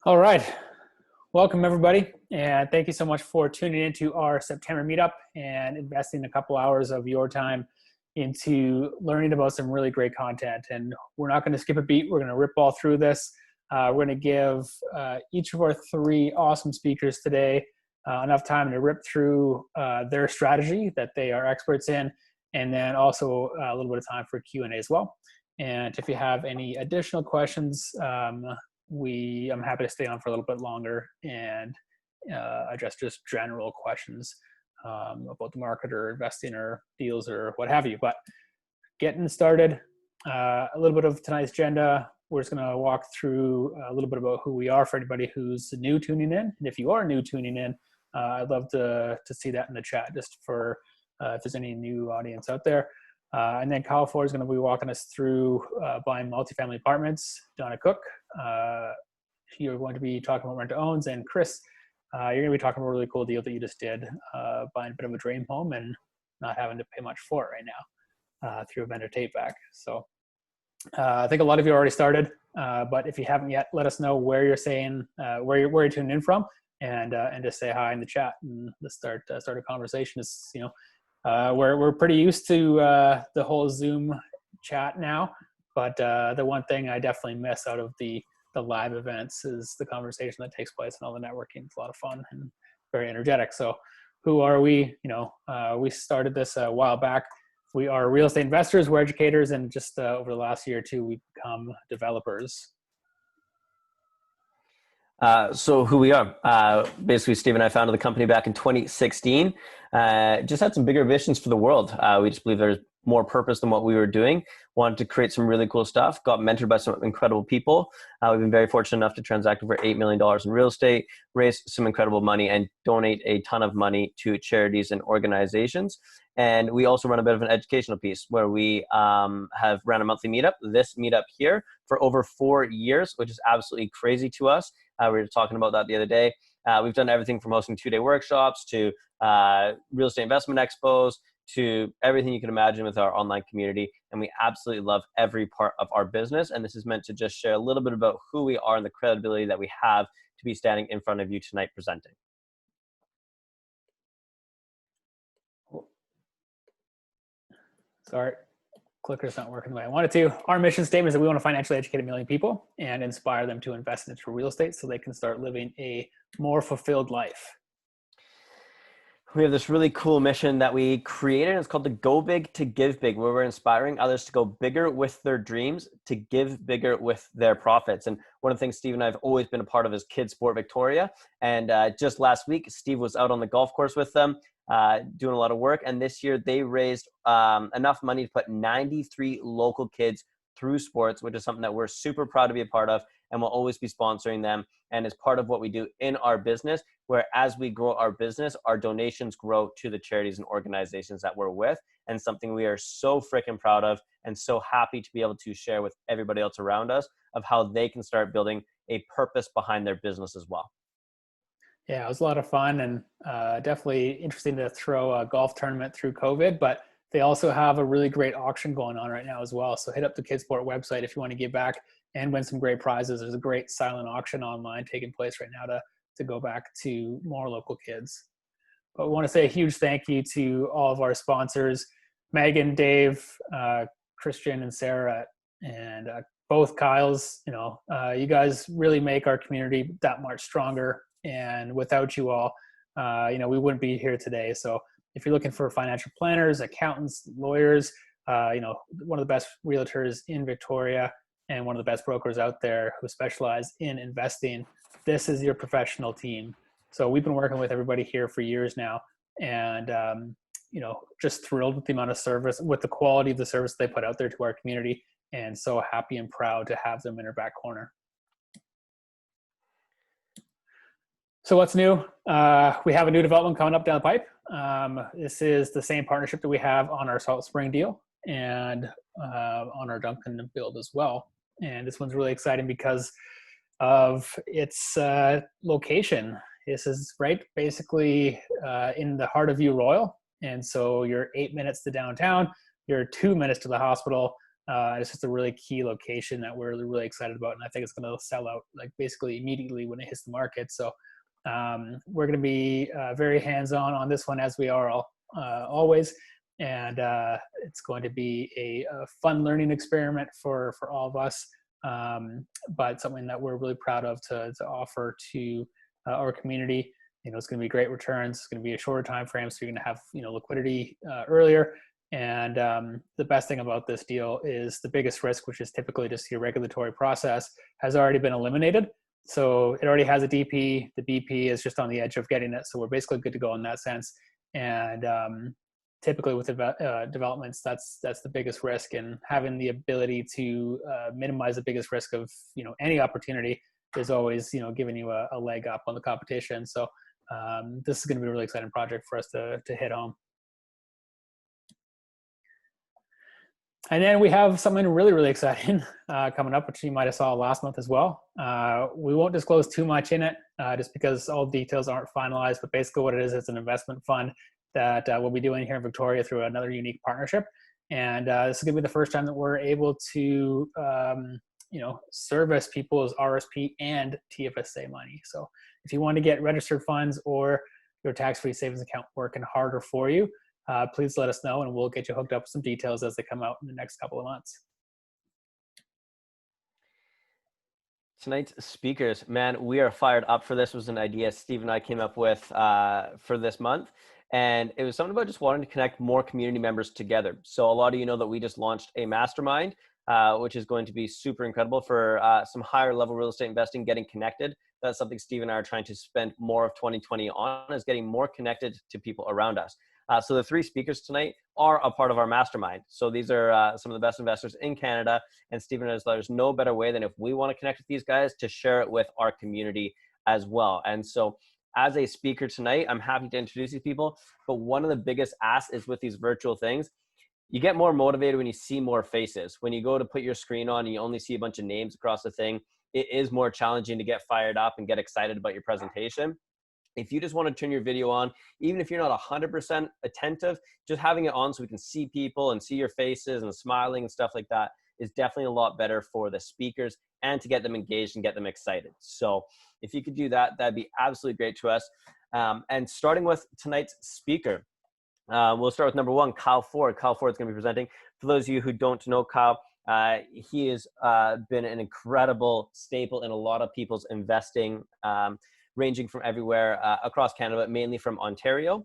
All right. Welcome, everybody. And thank you so much for tuning into our September meetup and investing a couple hours of your time into learning about some really great content. And we're not going to skip a beat. We're going to rip all through this. We're going to give each of our three awesome speakers today enough time to rip through their strategy that they are experts in, and then also a little bit of time for Q&A as well. And if you have any additional questions, I'm happy to stay on for a little bit longer and address just general questions about the market or investing or deals or what have you. But getting started, a little bit of tonight's agenda. We're just going to walk through a little bit about who we are for anybody who's new tuning in. And if you are new tuning in, I'd love to see that in the chat just for if there's any new audience out there. And then Kyle Ford is going to be walking us through buying multifamily apartments. Donna Cook, you're going to be talking about rent to owns, and Kris, you're going to be talking about a really cool deal that you just did, buying a bit of a dream home and not having to pay much for it right now through a vendor take back. So I think a lot of you already started, but if you haven't yet, let us know where you're saying where you're tuning in from, and just say hi in the chat and let's start a conversation. It's, you know, we're pretty used to the whole Zoom chat now, but the one thing I definitely miss out of the live events is the conversation that takes place and all the networking. It's a lot of fun and very energetic. So who are we? You know, we started this a while back. We are real estate investors, we're educators, and just over the last year or two, we've become developers. So who we are, basically Steve and I founded the company back in 2016, just had some bigger visions for the world. We just believe there's more purpose than what we were doing, wanted to create some really cool stuff, got mentored by some incredible people. We've been very fortunate enough to transact over $8 million in real estate, raise some incredible money, and donate a ton of money to charities and organizations. And we also run a bit of an educational piece where we have run a monthly meetup, this meetup here, for over 4 years, which is absolutely crazy to us. We were talking about that the other day. We've done everything from hosting 2-day workshops to real estate investment expos to everything you can imagine with our online community. And we absolutely love every part of our business. And this is meant to just share a little bit about who we are and the credibility that we have to be standing in front of you tonight presenting. Sorry, clicker's not working the way I want it to. Our mission statement is that we want to financially educate 1 million people and inspire them to invest into real estate so they can start living a more fulfilled life. We have this really cool mission that we created. It's called the Go Big to Give Big, where we're inspiring others to go bigger with their dreams, to give bigger with their profits. And one of the things Steve and I have always been a part of is Kids Sport Victoria. And just last week, Steve was out on the golf course with them, doing a lot of work. And this year they raised enough money to put 93 local kids through sports, which is something that we're super proud to be a part of, and we'll always be sponsoring them. And as part of what we do in our business, where as we grow our business, our donations grow to the charities and organizations that we're with, and something we are so freaking proud of and so happy to be able to share with everybody else around us of how they can start building a purpose behind their business as well. Yeah, it was a lot of fun, and definitely interesting to throw a golf tournament through COVID, but they also have a really great auction going on right now as well. So hit up the Kids Sport website if you want to give back and win some great prizes. There's a great silent auction online taking place right now to go back to more local kids. But we want to say a huge thank you to all of our sponsors, Megan, Dave, Christian, and Sarah, and both Kyles. You know, you guys really make our community that much stronger. And without you all, you know, we wouldn't be here today. So if you're looking for financial planners, accountants, lawyers, you know, one of the best realtors in Victoria and one of the best brokers out there who specialize in investing, this is your professional team. So we've been working with everybody here for years now, and you know, just thrilled with the amount of service, with the quality of the service they put out there to our community, and so happy and proud to have them in our back corner. So what's new? We have a new development coming up down the pipe. This is the same partnership that we have on our Salt Spring deal and on our Duncan build as well. And this one's really exciting because of its location. This is right basically in the heart of View Royal. And so you're 8 minutes to downtown, you're 2 minutes to the hospital, It's just a really key location that we're really excited about, and I think it's going to sell out like basically immediately when it hits the market. So we're going to be very hands-on on this one, as we are always, and it's going to be a fun learning experiment for all of us, but something that we're really proud of to offer to our community. It's going to be great returns. It's going to be a shorter time frame, so you're going to have liquidity earlier. And the best thing about this deal is the biggest risk, which is typically just your regulatory process, has already been eliminated. So it already has a DP. The BP is just on the edge of getting it. So we're basically good to go in that sense. And typically with developments, that's the biggest risk. And having the ability to minimize the biggest risk of any opportunity is always giving you a leg up on the competition. So this is going to be a really exciting project for us to hit home. And then we have something really, really exciting coming up, which you might have saw last month as well. We won't disclose too much in it just because all details aren't finalized, but basically what it is, it's an investment fund that we'll be doing here in Victoria through another unique partnership. And this is going to be the first time that we're able to, service people's RSP and TFSA money. So if you want to get registered funds or your tax-free savings account working harder for you, please let us know and we'll get you hooked up with some details as they come out in the next couple of months. Tonight's speakers, man, we are fired up for this. It was an idea Steve and I came up with for this month. And it was something about just wanting to connect more community members together. So a lot of you know that we just launched a mastermind, which is going to be super incredible for some higher level real estate investing, getting connected. That's something Steve and I are trying to spend more of 2020 on, is getting more connected to people around us. So the three speakers tonight are a part of our mastermind. So these are some of the best investors in Canada. And Stephen knows there's no better way than if we want to connect with these guys to share it with our community as well. And so as a speaker tonight, I'm happy to introduce these people. But one of the biggest asks is with these virtual things, you get more motivated when you see more faces. When you go to put your screen on and you only see a bunch of names across the thing, it is more challenging to get fired up and get excited about your presentation. If you just want to turn your video on, even if you're not 100% attentive, just having it on so we can see people and see your faces and smiling and stuff like that is definitely a lot better for the speakers and to get them engaged and get them excited. So if you could do that, that'd be absolutely great to us. And starting with tonight's speaker, we'll start with number one, Kyle Ford. Kyle Ford is going to be presenting. For those of you who don't know Kyle, he has been an incredible staple in a lot of people's investing, ranging from everywhere across Canada, but mainly from Ontario.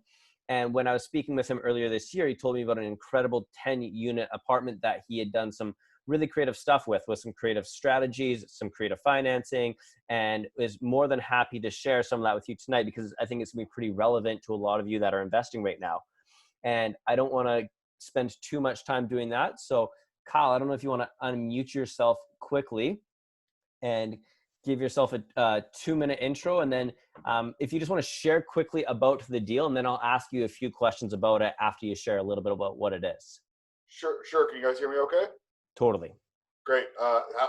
And when I was speaking with him earlier this year, he told me about an incredible 10-unit apartment that he had done some really creative stuff with some creative strategies, some creative financing, and is more than happy to share some of that with you tonight because I think it's going to be pretty relevant to a lot of you that are investing right now. And I don't want to spend too much time doing that. So Kyle, I don't know if you want to unmute yourself quickly and give yourself a 2-minute intro. And then if you just want to share quickly about the deal, and then I'll ask you a few questions about it after you share a little bit about what it is. Sure. Can you guys hear me okay? Totally. Great.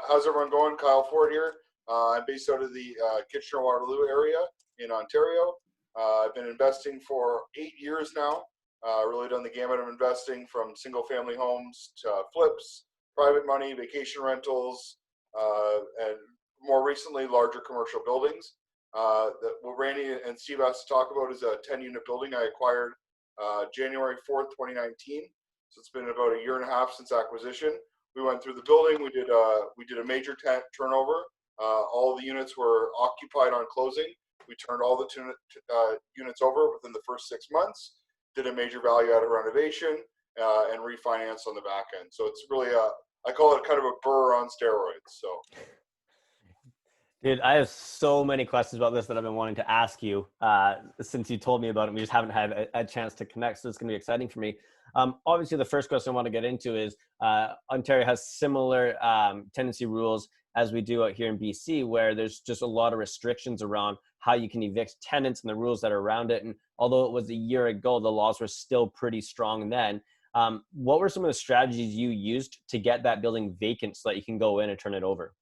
How's everyone going? Kyle Ford here. I'm based out of the Kitchener-Waterloo area in Ontario. I've been investing for 8 years now. Really done the gamut of investing from single-family homes to flips, private money, vacation rentals, and more recently, larger commercial buildings. What Randy and Steve asked to talk about is a 10-unit building I acquired January 4th, 2019. So it's been about a year and a half since acquisition. We went through the building. We did a major tenant turnover. All the units were occupied on closing. We turned all the units over within the first 6 months. Did a major value-added renovation and refinance on the back end. So it's really I call it kind of a BRRRR on steroids. So. Dude, I have so many questions about this that I've been wanting to ask you since you told me about it. We just haven't had a chance to connect, so it's going to be exciting for me. Obviously, the first question I want to get into is Ontario has similar tenancy rules as we do out here in BC, where there's just a lot of restrictions around how you can evict tenants and the rules that are around it. And although it was a year ago, the laws were still pretty strong then. What were some of the strategies you used to get that building vacant so that you can go in and turn it over?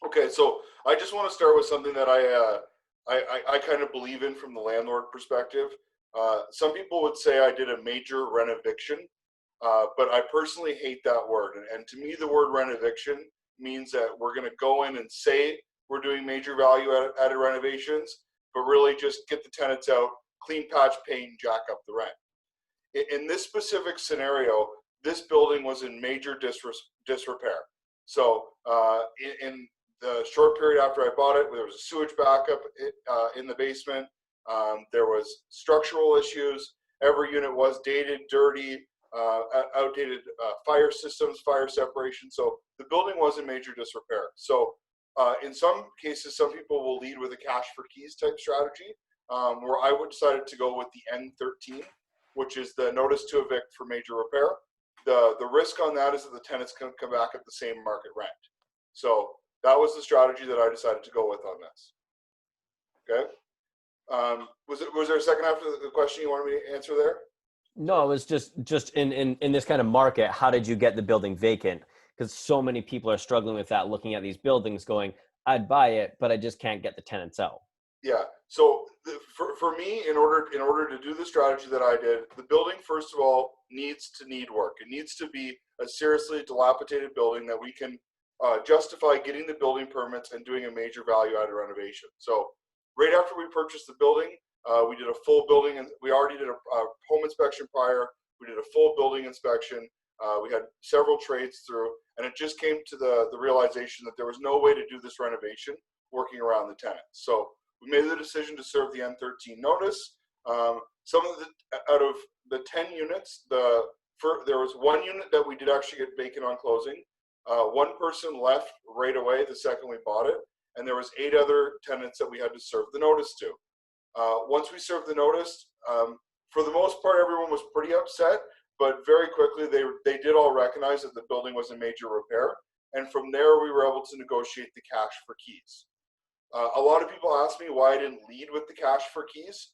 Okay, so I just want to start with something that I kind of believe in from the landlord perspective. Some people would say I did a major renoviction. but I personally hate that word. And to me, the word renoviction means that we're going to go in and say we're doing major value added renovations, but really just get the tenants out, clean patch paint, and jack up the rent. In this specific scenario, this building was in major disrepair. So in the short period after I bought it, there was a sewage backup in the basement. There was structural issues. Every unit was dated, dirty, outdated fire systems, fire separation. So the building was in major disrepair. So in some cases, some people will lead with a cash for keys type strategy, where I would decided to go with the N13, which is the notice to evict for major repair. The risk on that is that the tenants can come back at the same market rent. So that was the strategy that I decided to go with on this. Okay. Was there a second half of the question you wanted me to answer there? No, it was just in this kind of market, how did you get the building vacant? Because so many people are struggling with that, looking at these buildings going, I'd buy it, but I just can't get the tenants out. Yeah. So for me, in order to do the strategy that I did, the building, first of all, needs to need work. It needs to be a seriously dilapidated building that we can justify getting the building permits and doing a major value added renovation. So right after we purchased the building, we did a full building, and we already did a home inspection prior. We did a full building inspection. We had several trades through, and it just came to the realization that there was no way to do this renovation working around the tenants. So we made the decision to serve the N13 notice. Some of out of the 10 units, there was one unit that we did actually get vacant on closing. One person left right away the second we bought it, and there was 8 other tenants that we had to serve the notice to. Once we served the notice, for the most part, everyone was pretty upset, but very quickly they did all recognize that the building was in major repair, and from there we were able to negotiate the cash for keys. A lot of people ask me why I didn't lead with the cash for keys.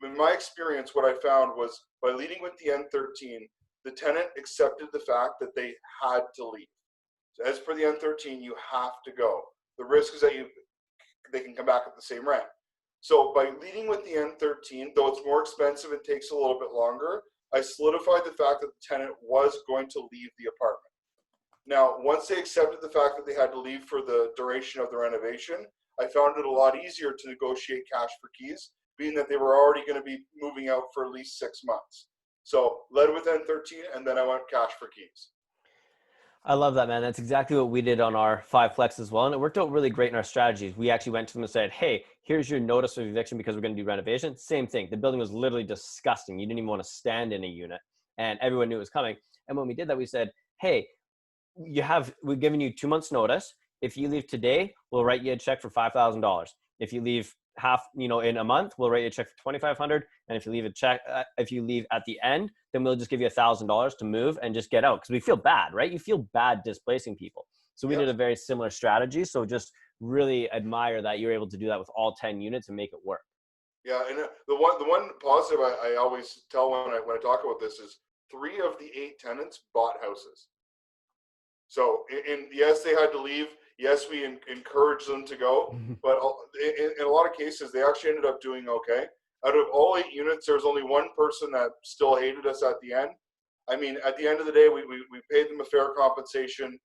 In my experience, what I found was by leading with the N13, the tenant accepted the fact that they had to leave. So as per the N13, you have to go. The risk is that they can come back at the same rent. So by leading with the N13, though it's more expensive and takes a little bit longer, I solidified the fact that the tenant was going to leave the apartment. Now, once they accepted the fact that they had to leave for the duration of the renovation, I found it a lot easier to negotiate cash for keys, being that they were already going to be moving out for at least 6 months. So led with N13, and then I went cash for keys. I love that, man. That's exactly what we did on our 5-plex as well. And it worked out really great in our strategies. We actually went to them and said, hey, here's your notice of eviction because we're going to do renovation. Same thing. The building was literally disgusting. You didn't even want to stand in a unit, and everyone knew it was coming. And when we did that, we said, hey, we've given you 2 months notice. If you leave today, we'll write you a check for $5,000. If you leave in a month, we'll write you a check for $2,500. And if you leave at the end, then we'll just give you $1,000 to move and just get out. Because we feel bad, right? You feel bad displacing people. So we did a very similar strategy. So just really admire that you're able to do that with all 10 units and make it work. Yeah, and the one positive I always tell when I talk about this is 3 of the 8 tenants bought houses. So yes, they had to leave. Yes, we encouraged them to go, but in a lot of cases, they actually ended up doing okay. Out of all 8 units, there was only one person that still hated us at the end. I mean, at the end of the day, we paid them a fair compensation.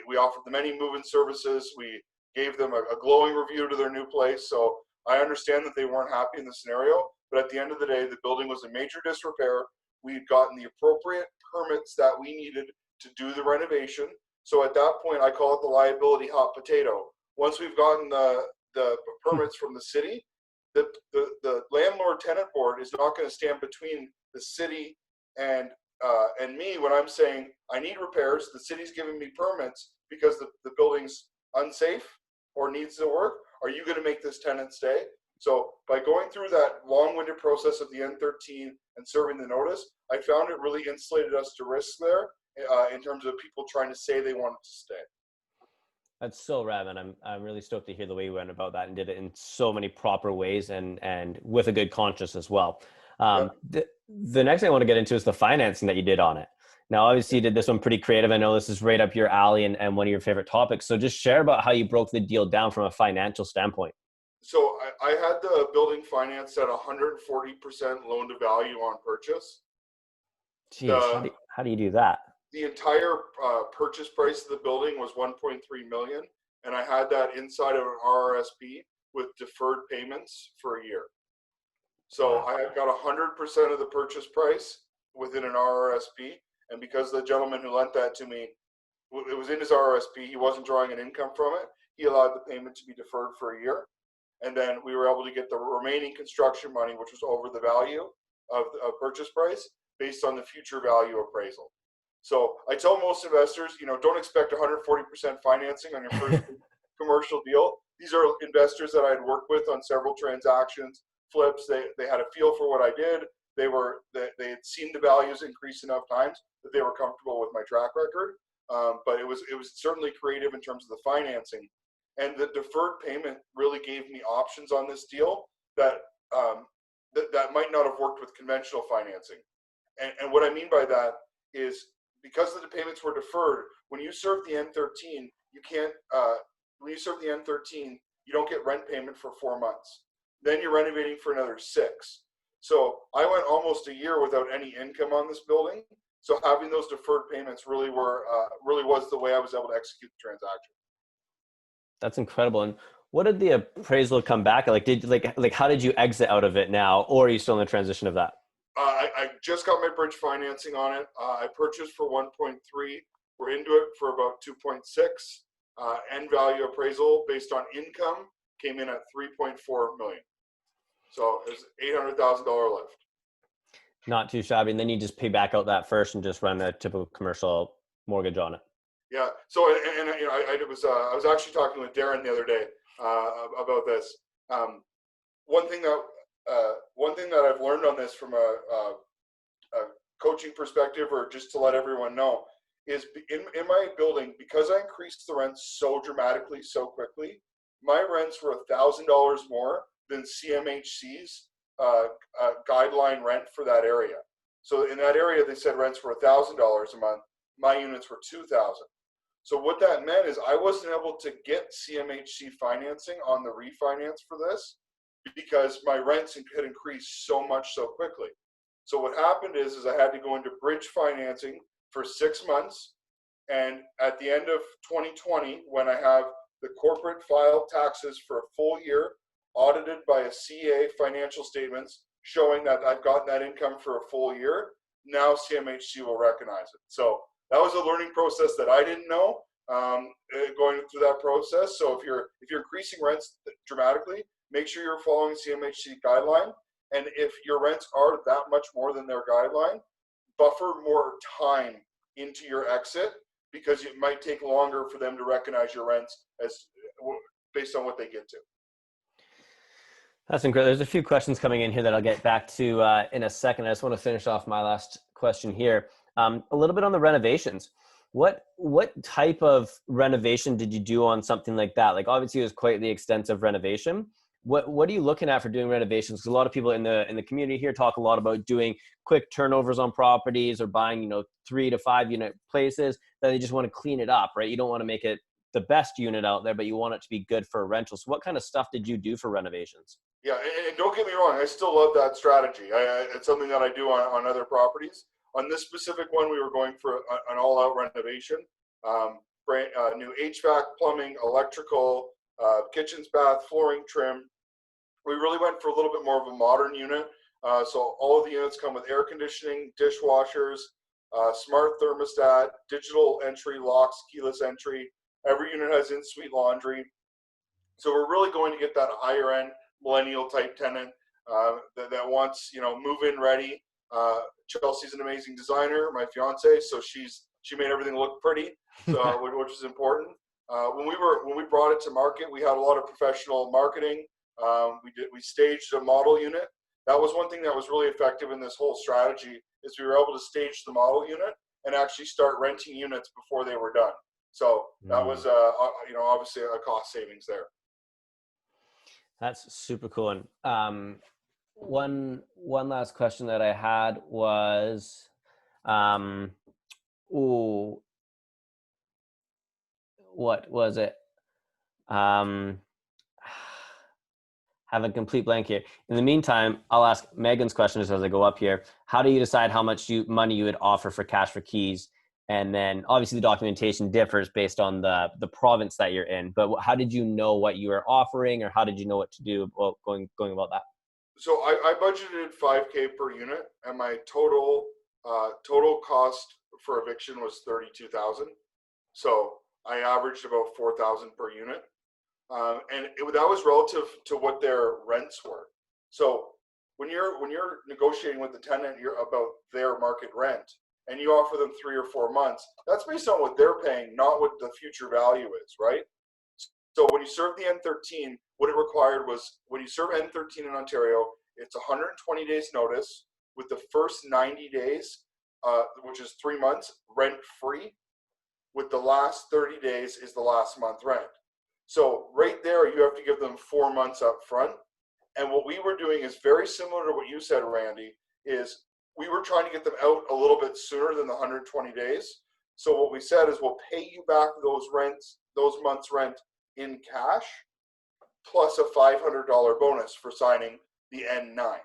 We offered them any move-in services. We gave them a glowing review to their new place. So I understand that they weren't happy in the scenario, but at the end of the day, the building was in major disrepair. We had gotten the appropriate permits that we needed to do the renovation. So at that point, I call it the liability hot potato. Once we've gotten the permits from the city, the landlord tenant board is not going to stand between the city and me when I'm saying I need repairs. The city's giving me permits because the building's unsafe or needs to work. Are you going to make this tenant stay? So by going through that long-winded process of the N13 and serving the notice, I found it really insulated us to risk there. In terms of people trying to say they wanted to stay. That's so rad, and I'm really stoked to hear the way you went about that and did it in so many proper ways and with a good conscience as well. The next thing I want to get into is the financing that you did on it. Now, obviously, you did this one pretty creative. I know this is right up your alley and one of your favorite topics. So just share about how you broke the deal down from a financial standpoint. So I had the building financed at 140% loan to value on purchase. Jeez, how do you do that? The entire purchase price of the building was 1.3 million, and I had that inside of an RRSP with deferred payments for a year. So I got 100% of the purchase price within an RRSP, and because the gentleman who lent that to me, it was in his RRSP, he wasn't drawing an income from it. He allowed the payment to be deferred for a year, and then we were able to get the remaining construction money, which was over the value of the purchase price, based on the future value appraisal. So I tell most investors, don't expect 140% financing on your first commercial deal. These are investors that I had worked with on several transactions, flips. They had a feel for what I did. They had seen the values increase enough times that they were comfortable with my track record. But it was certainly creative in terms of the financing, and the deferred payment really gave me options on this deal that that might not have worked with conventional financing. And what I mean by that is, because the payments were deferred, when you serve the N13, you can't. When you serve the N13, you don't get rent payment for 4 months. Then you're renovating for another 6. So I went almost a year without any income on this building. So having those deferred payments really was the way I was able to execute the transaction. That's incredible. And what did the appraisal come back? How did you exit out of it now, or are you still in the transition of that? I just got my bridge financing on it. I purchased for 1.3. We're into it for about 2.6. End value appraisal based on income came in at 3.4 million. So there's $800,000 left. Not too shabby. And then you just pay back out that first and just run a typical commercial mortgage on it. Yeah. So I was actually talking with Darren the other day about this. One thing that I've learned on this from a coaching perspective, or just to let everyone know, is in my building, because I increased the rents so dramatically so quickly, my rents were $1,000 more than CMHC's guideline rent for that area. So in that area, they said rents were $1,000 a month. My units were $2,000. So what that meant is I wasn't able to get CMHC financing on the refinance for this, because my rents had increased so much so quickly. So what happened is I had to go into bridge financing for 6 months. And at the end of 2020, when I have the corporate filed taxes for a full year, audited by a CA financial statements showing that I've gotten that income for a full year, now CMHC will recognize it. So that was a learning process that I didn't know going through that process. So if you're increasing rents dramatically, make sure you're following CMHC guideline. And if your rents are that much more than their guideline, buffer more time into your exit, because it might take longer for them to recognize your rents as based on what they get to. That's incredible. There's a few questions coming in here that I'll get back to in a second. I just want to finish off my last question here. A little bit on the renovations. What type of renovation did you do on something like that? Like, obviously it was quite the extensive renovation. What are you looking at for doing renovations? Because a lot of people in the community here talk a lot about doing quick turnovers on properties, or buying 3 to 5 unit places that they just want to clean it up, right? You don't want to make it the best unit out there, but you want it to be good for a rental. So what kind of stuff did you do for renovations? Yeah, and don't get me wrong, I still love that strategy. It's something that I do on other properties. On this specific one, we were going for an all-out renovation. New HVAC, plumbing, electrical, kitchens, bath, flooring, trim. We really went for a little bit more of a modern unit. So all of the units come with air conditioning, dishwashers, smart thermostat, digital entry, locks, keyless entry. Every unit has in-suite laundry. So we're really going to get that higher end millennial type tenant that wants, move-in ready. Chelsea's an amazing designer, my fiance, so she made everything look pretty, so which is important. When we brought it to market, we had a lot of professional marketing. We staged a model unit. That was one thing that was really effective in this whole strategy, is we were able to stage the model unit and actually start renting units before they were done. So that was obviously a cost savings there. That's super cool. And one last question that I had was, what was it? have a complete blank here. In the meantime, I'll ask Megan's questions as I go up here. How do you decide how much money you would offer for cash for keys? And then obviously the documentation differs based on the province that you're in. But how did you know what you were offering, or how did you know what to do going about that? So I budgeted 5K per unit, and my total cost for eviction was 32,000. So I averaged about 4,000 per unit. That was relative to what their rents were. So when you're negotiating with the tenant, you're about their market rent, and you offer them 3 or 4 months. That's based on what they're paying, not what the future value is, right? So when you serve the N13, what it required was, when you serve N13 in Ontario, it's 120 days notice, with the first 90 days, which is 3 months, rent free. With the last 30 days is the last month rent. So right there, you have to give them 4 months up front. And what we were doing is very similar to what you said, Randy, is we were trying to get them out a little bit sooner than the 120 days. So what we said is, we'll pay you back those months rent in cash, plus a $500 bonus for signing the N9.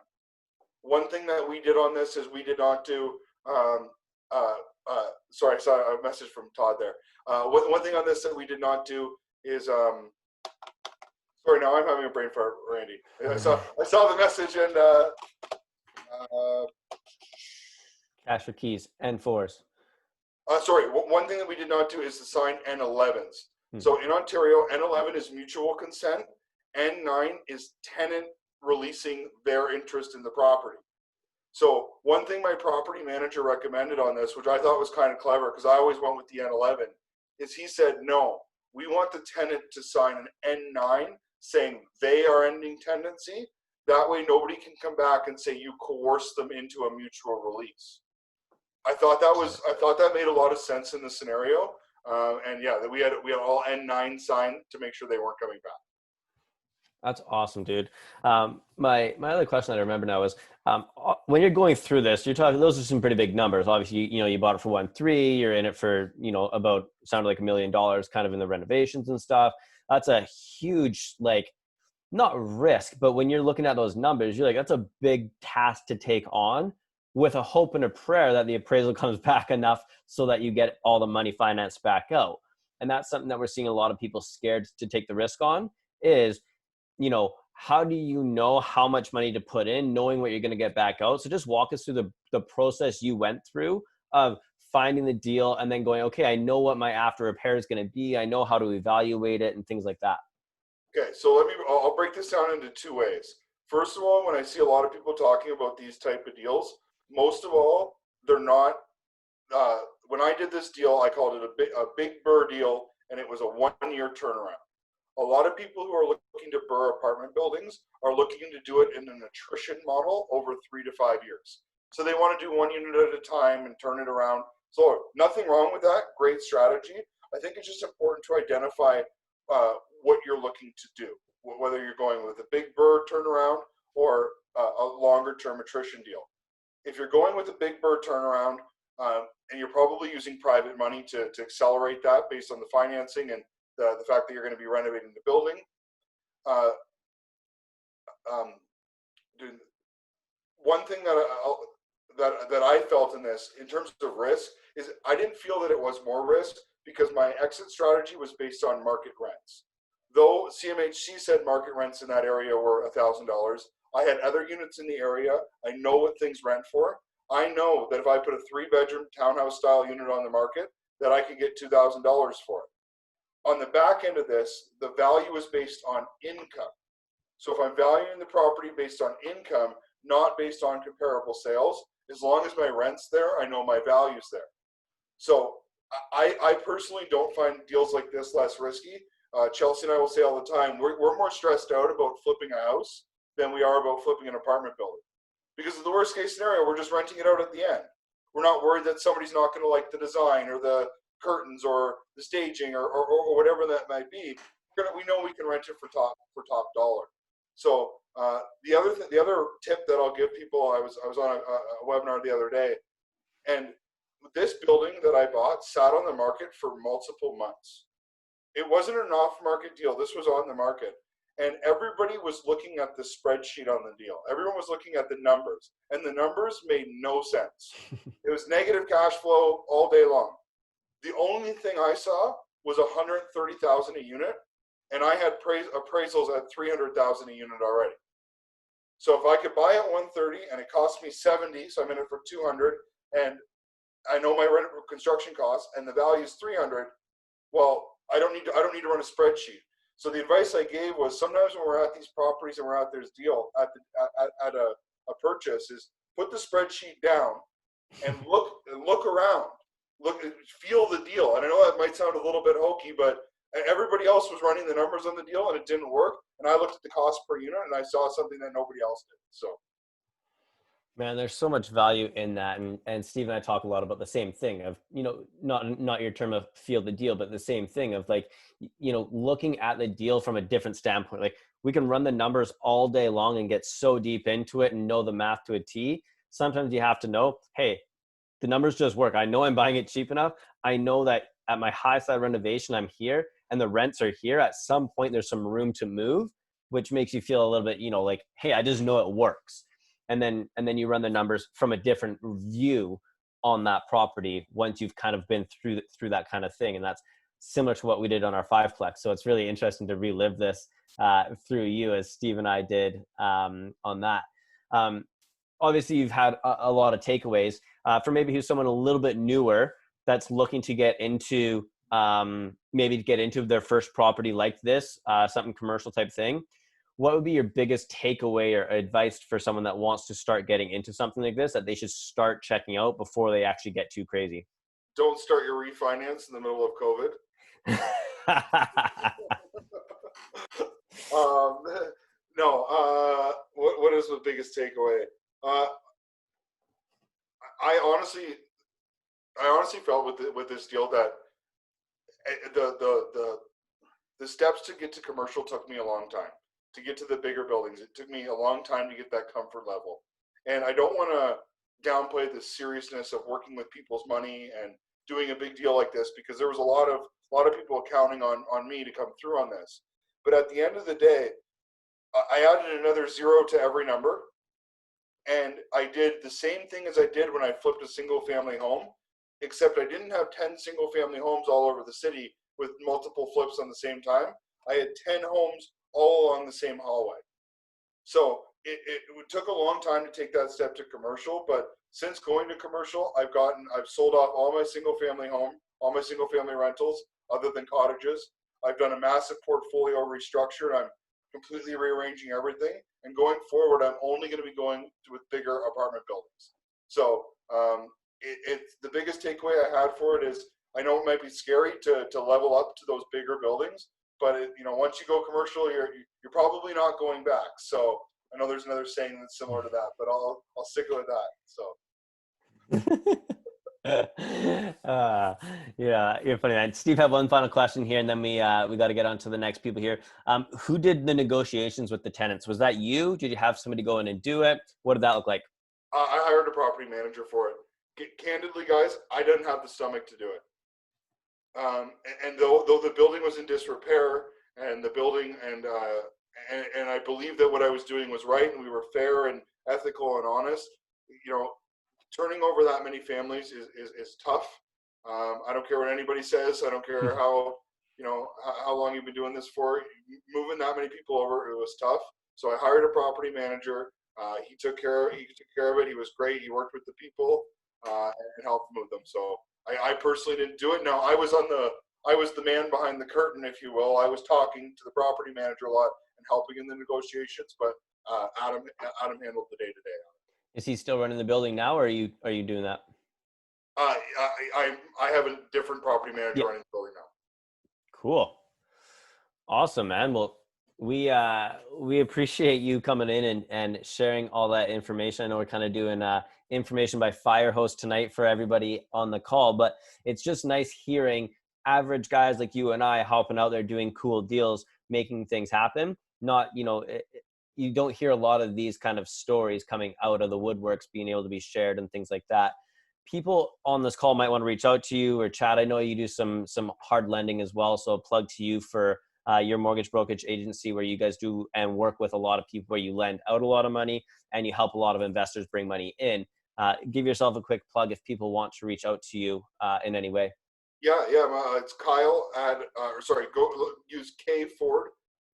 One thing that we did on this is we did not do, sorry, I saw a message from Todd there. One thing on this that we did not do is, sorry, now I'm having a brain fart, Randy. I saw the message, and Cash for keys, N4s. Sorry, one thing that we did not do is to sign N11s. So in Ontario, N11 is mutual consent. N9 is tenant releasing their interest in the property. So one thing my property manager recommended on this, which I thought was kind of clever, because I always went with the N11, is he said, no, we want the tenant to sign an N9 saying they are ending tenancy. That way nobody can come back and say you coerced them into a mutual release. I thought that made a lot of sense in the scenario. And yeah, we had all N9 signed to make sure they weren't coming back. That's awesome, dude. My other question that I remember now is, when you're going through this, you're talking, those are some pretty big numbers. Obviously, you bought it for 1.3, you're in it for, about, sounded like $1 million kind of in the renovations and stuff. That's a huge, not risk, but when you're looking at those numbers, you're like, that's a big task to take on, with a hope and a prayer that the appraisal comes back enough so that you get all the money financed back out. And that's something that we're seeing a lot of people scared to take the risk on is, how do you know how much money to put in, knowing what you're going to get back out? So just walk us through the process you went through of finding the deal and then going, okay, I know what my after repair is going to be. I know how to evaluate it and things like that. Okay, so I'll break this down into 2 ways. First of all, when I see a lot of people talking about these type of deals, most of all, they're not, when I did this deal, I called it a big BRRRR deal, and it was a 1-year turnaround. A lot of people who are looking to BRRRR apartment buildings are looking to do it in an attrition model over 3 to 5 years. So they want to do 1 unit at a time and turn it around. So nothing wrong with that, great strategy. I think it's just important to identify what you're looking to do, whether you're going with a big BRRRR turnaround or a longer term attrition deal. If you're going with a big BRRRR turnaround, and you're probably using private money to accelerate that based on the financing and the fact that you're going to be renovating the building. One thing that I felt in this, in terms of risk, is I didn't feel that it was more risk because my exit strategy was based on market rents. Though CMHC said market rents in that area were $1,000, I had other units in the area. I know what things rent for. I know that if I put a 3-bedroom townhouse style unit on the market, that I could get $2,000 for it. On the back end of this, the value is based on income. So if I'm valuing the property based on income, not based on comparable sales, as long as my rent's there, I know my value's there. So I personally don't find deals like this less risky. Chelsea and I will say all the time, we're more stressed out about flipping a house than we are about flipping an apartment building. Because of the worst case scenario, we're just renting it out at the end. We're not worried that somebody's not going to like the design or the curtains or the staging or whatever that might be. We know we can rent it for top dollar. So the other tip that I'll give people, I was on a webinar the other day, and this building that I bought sat on the market for multiple months. It wasn't an off-market deal. This was on the market. and everybody was looking at the spreadsheet on the deal. Everyone was looking at the numbers, and the numbers made no sense. It was negative cash flow all day long. The only thing I saw was 130,000 a unit, and I had appraisals at 300,000 a unit already. So if I could buy at 130 and it cost me 70, so I'm in it for 200, and I know my rent construction costs and the value is 300, well, I don't need to run a spreadsheet. So the advice I gave was, sometimes when we're at these properties and we're at this deal at a purchase, is put the spreadsheet down and look around, feel the deal. And I know that might sound a little bit hokey, but everybody else was running the numbers on the deal and it didn't work. And I looked at the cost per unit and I saw something that nobody else did. So. Man, there's so much value in that. And Steve and I talk a lot about the same thing of, not your term of feel the deal, but the same thing of like, looking at the deal from a different standpoint. Like, we can run the numbers all day long and get so deep into it and know the math to a T. Sometimes you have to know, hey, the numbers just work. I know I'm buying it cheap enough. I know that at my high side renovation, I'm here and the rents are here. At some point, there's some room to move, which makes you feel a little bit, like, hey, I just know it works. And then you run the numbers from a different view on that property once you've kind of been through that kind of thing. And that's similar to what we did on our 5-plex. So it's really interesting to relive this through you, as Steve and I did on that. Obviously, you've had a lot of takeaways for maybe who's someone a little bit newer that's looking to get into maybe to get into their first property like this, something commercial type thing. What would be your biggest takeaway or advice for someone that wants to start getting into something like this that they should start checking out before they actually get too crazy? Don't start your refinance in the middle of COVID. What is the biggest takeaway? I honestly felt with this deal that the steps to get to commercial took me a long time. To get to the bigger buildings, it took me a long time to get that comfort level. And I don't want to downplay the seriousness of working with people's money and doing a big deal like this, because there was a lot of people counting on me to come through on this. But at the end of the day, I added another 0 to every number, and I did the same thing as I did when I flipped a single family home, except I didn't have 10 single family homes all over the city with multiple flips on the same time. I had 10 homes all along the same hallway. So it took a long time to take that step to commercial, but since going to commercial, I've sold off all my single family rentals other than cottages. I've done a massive portfolio restructure, and I'm completely rearranging everything. And going forward, I'm only going to be going with bigger apartment buildings. So it's the biggest takeaway I had for it is, I know it might be scary to level up to those bigger buildings, but once you go commercial, you're probably not going back. So I know there's another saying that's similar to that, but I'll stick with that. So. Yeah, you're funny, man. Steve, have one final question here, and then we got to get on to the next people here. Who did the negotiations with the tenants? Was that you? Did you have somebody go in and do it? What did that look like? I hired a property manager for it. Candidly, guys, I didn't have the stomach to do it. And though the building was in disrepair, and the building and I believe that what I was doing was right, and we were fair and ethical and honest, turning over that many families is tough. I don't care what anybody says. I don't care how long you've been doing this for. Moving that many people over, it was tough. So I hired a property manager. He took care of it. He was great. He worked with the people and helped move them. So I personally didn't do it. Now I was the man behind the curtain, if you will. I was talking to the property manager a lot and helping in the negotiations, but Adam handled the day-to-day. Is he still running the building now, or are you doing that? I have a different property manager running the building now. Cool. Awesome, man. Well, we appreciate you coming in and sharing all that information. I know we're kind of doing information by fire hose tonight for everybody on the call, but it's just nice hearing average guys like you and I helping out there doing cool deals, making things happen. Not, you don't hear a lot of these kind of stories coming out of the woodworks being able to be shared and things like that. People on this call might want to reach out to you or chat. I know you do some hard lending as well, so a plug to you for your mortgage brokerage agency, where you guys do and work with a lot of people, where you lend out a lot of money and you help a lot of investors bring money in. Give yourself a quick plug if people want to reach out to you in any way. Yeah. It's Kyle at, use K Ford,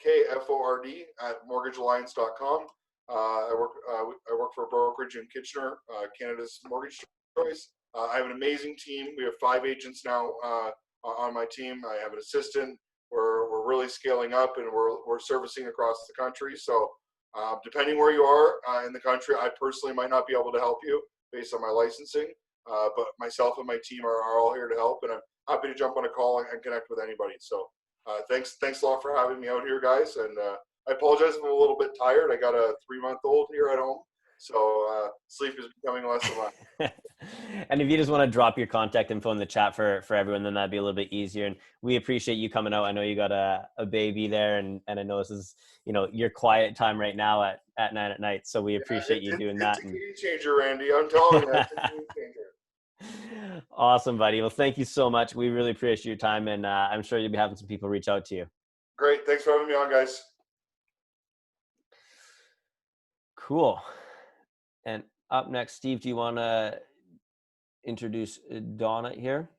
KFORD at mortgagealliance.com. I work for a brokerage in Kitchener, Canada's mortgage choice. I have an amazing team. We have 5 agents now on my team. I have an assistant. We're really scaling up, and we're servicing across the country. So depending where you are in the country, I personally might not be able to help you based on my licensing, but myself and my team are all here to help, and I'm happy to jump on a call and connect with anybody. So thanks a lot for having me out here, guys. And I apologize if I'm a little bit tired. I got a 3-month-old here at home, so sleep is becoming less of a. And if you just want to drop your contact info in the chat for everyone, then that'd be a little bit easier. And we appreciate you coming out. I know you got a baby there, and I know this is, your quiet time right now at 9 at night. So we appreciate you doing that. It's a game changer, Randy. I'm telling you, it's a game changer. Awesome, buddy. Well, thank you so much. We really appreciate your time, and I'm sure you'll be having some people reach out to you. Great. Thanks for having me on, guys. Cool. And up next, Steve, do you want to introduce Donna here?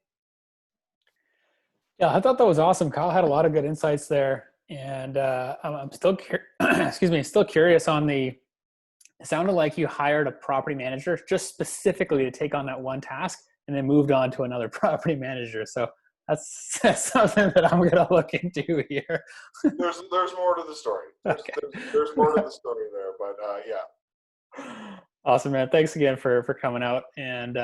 Yeah, I thought that was awesome. Kyle had a lot of good insights there, and I'm still still curious on the. It sounded like you hired a property manager just specifically to take on that one task, and then moved on to another property manager. So that's something that I'm going to look into here. There's more to the story. There's more to the story there, but yeah. Awesome, man. Thanks again for coming out. And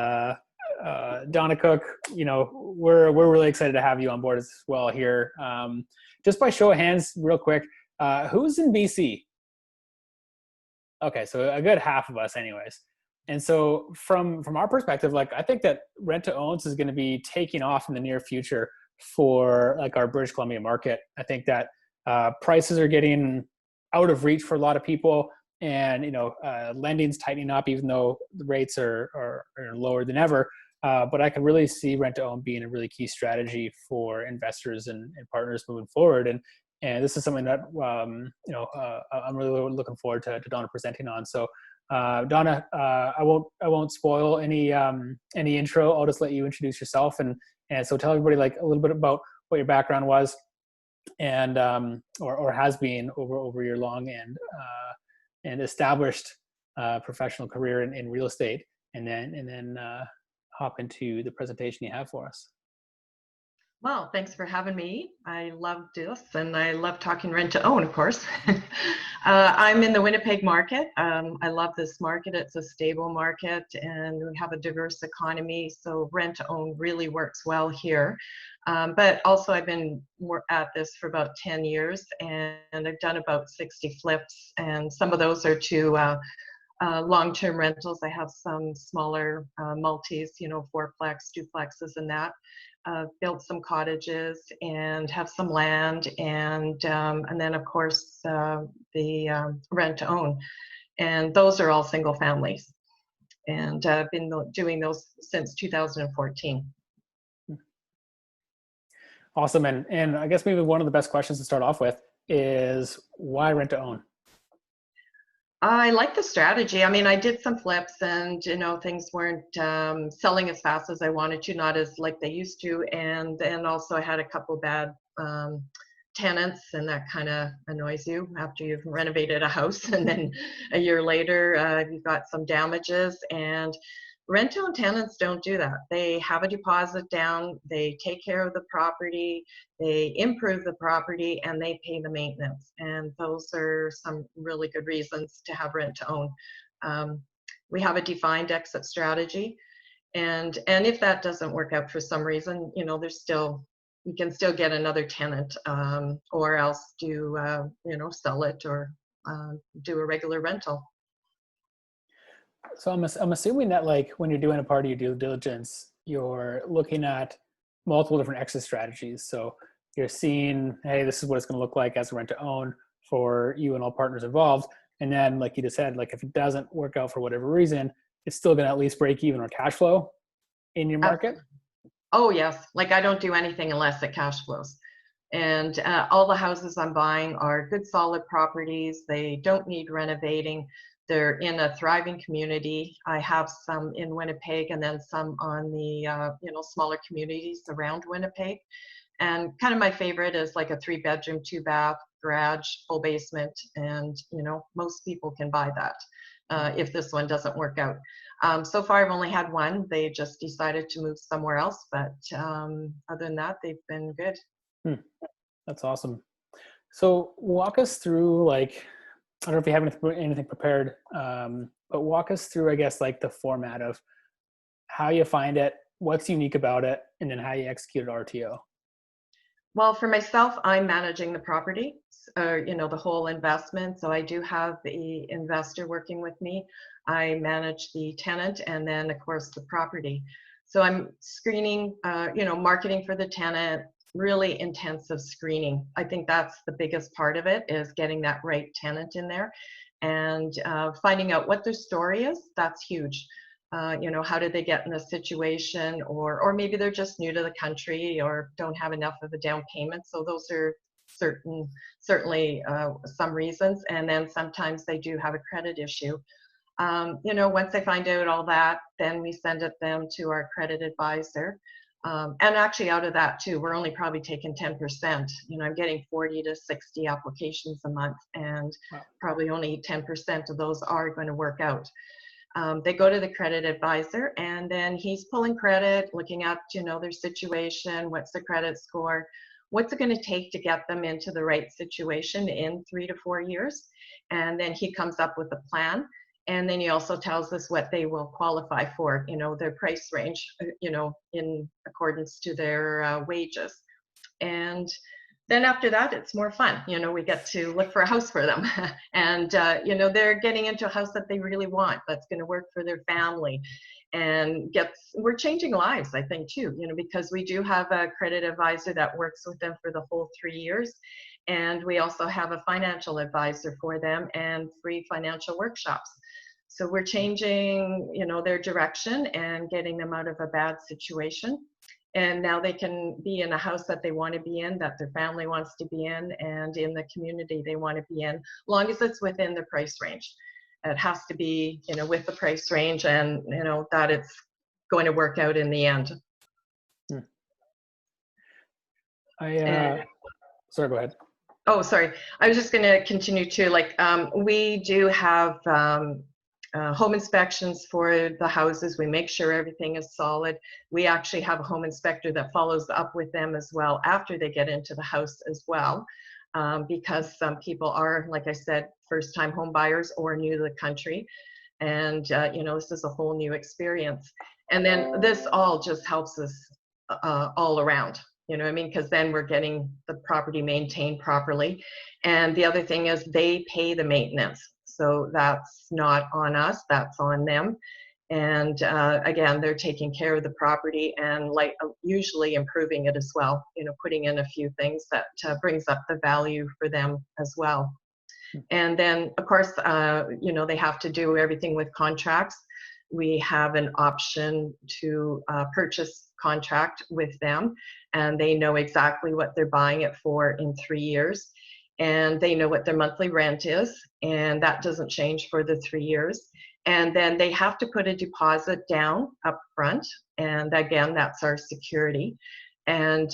Donna Cook, we're really excited to have you on board as well here. Just by show of hands, real quick, who's in BC? Okay, so a good half of us anyways. And so from our perspective, I think that rent to owns is going to be taking off in the near future for our British Columbia market. I think that prices are getting out of reach for a lot of people, and lending's tightening up, even though the rates are lower than ever. But I can really see rent to own being a really key strategy for investors and partners moving forward. And this is something that I'm really looking forward to Donna presenting on. So Donna, I won't spoil any intro. I'll just let you introduce yourself, and so tell everybody a little bit about what your background was, and or has been over your long and established professional career in real estate, and then hop into the presentation you have for us. Well, thanks for having me. I love this, and I love talking rent to own, of course. I'm in the Winnipeg market. I love this market. It's a stable market, and we have a diverse economy, so rent to own really works well here. But also I've been at this for about 10 years, and I've done about 60 flips, and some of those are to long-term rentals. I have some smaller multis, fourplex, duplexes, and that. Built some cottages and have some land, and then of course the rent to own, and those are all single families, and I've been doing those since 2014. Awesome. And I guess maybe one of the best questions to start off with is, why rent to own? I like the strategy. I mean, I did some flips, and things weren't selling as fast as I wanted to, not as like they used to, and also I had a couple bad tenants, and that kind of annoys you after you've renovated a house, and then a year later you've got some damages. And rent-to-own tenants don't do that. They have a deposit down, they take care of the property, they improve the property, and they pay the maintenance. And those are some really good reasons to have rent-to-own. We have a defined exit strategy, and if that doesn't work out for some reason, we can still get another tenant, or else do sell it, or do a regular rental. So I'm assuming that when you're doing a part of your due diligence, you're looking at multiple different exit strategies. So you're seeing, hey, this is what it's going to look like as a rent to own for you and all partners involved. And then, like you just said, if it doesn't work out for whatever reason, it's still going to at least break even or cash flow. in your market? Oh, yes. Like I don't do anything unless it cash flows. And all the houses I'm buying are good, solid properties. They don't need renovating. They're in a thriving community. I have some in Winnipeg and then some on the smaller communities around Winnipeg. And kind of my favorite is like a 3-bedroom, 2-bath, garage, full basement, and most people can buy that if this one doesn't work out. So far, I've only had one. They just decided to move somewhere else, but other than that, they've been good. That's awesome. So walk us through, like, I don't know if you have anything prepared, but walk us through, I guess, like the format of how you find it, what's unique about it, and then how you execute RTO. Well, for myself, I'm managing the property, the whole investment. So I do have the investor working with me. I manage the tenant and then, of course, the property. So I'm screening, marketing for the tenant, really intensive screening. I think that's the biggest part of it, is getting that right tenant in there and finding out what their story is. That's huge. How did they get in this situation, or maybe they're just new to the country or don't have enough of a down payment. So those are certainly some reasons. And then sometimes they do have a credit issue. Once they find out all that, then we send them to our credit advisor. And actually out of that too, we're only probably taking 10%. I'm getting 40 to 60 applications a month, and probably only 10% of those are going to work out. They go to the credit advisor, and then he's pulling credit, looking at, their situation, what's the credit score, what's it going to take to get them into the right situation in 3 to 4 years. And then he comes up with a plan. And then he also tells us what they will qualify for, their price range, in accordance to their wages. And then after that, it's more fun. We get to look for a house for them. And, they're getting into a house that they really want, that's going to work for their family. And we're changing lives, I think, too, because we do have a credit advisor that works with them for the whole 3 years. And we also have a financial advisor for them and free financial workshops. So we're changing, their direction and getting them out of a bad situation. And now they can be in a house that they want to be in, that their family wants to be in, and in the community they want to be in, long as it's within the price range. It has to be, with the price range, and, that it's going to work out in the end. Sorry, go ahead. Oh, sorry. I was just going to continue to, we do have home inspections for the houses. We make sure everything is solid. We actually have a home inspector that follows up with them as well after they get into the house as well, because some people are, like I said, first-time home buyers or new to the country. And, this is a whole new experience. And then this all just helps us all around. You know what I mean? Because then we're getting the property maintained properly. And the other thing is they pay the maintenance. So that's not on us, that's on them. And again, they're taking care of the property and usually improving it as well, putting in a few things that brings up the value for them as well. And then, of course, they have to do everything with contracts. We have an option to purchase contract with them, and they know exactly what they're buying it for in 3 years. And they know what their monthly rent is, and that doesn't change for the 3 years. And then they have to put a deposit down up front, and again, that's our security. And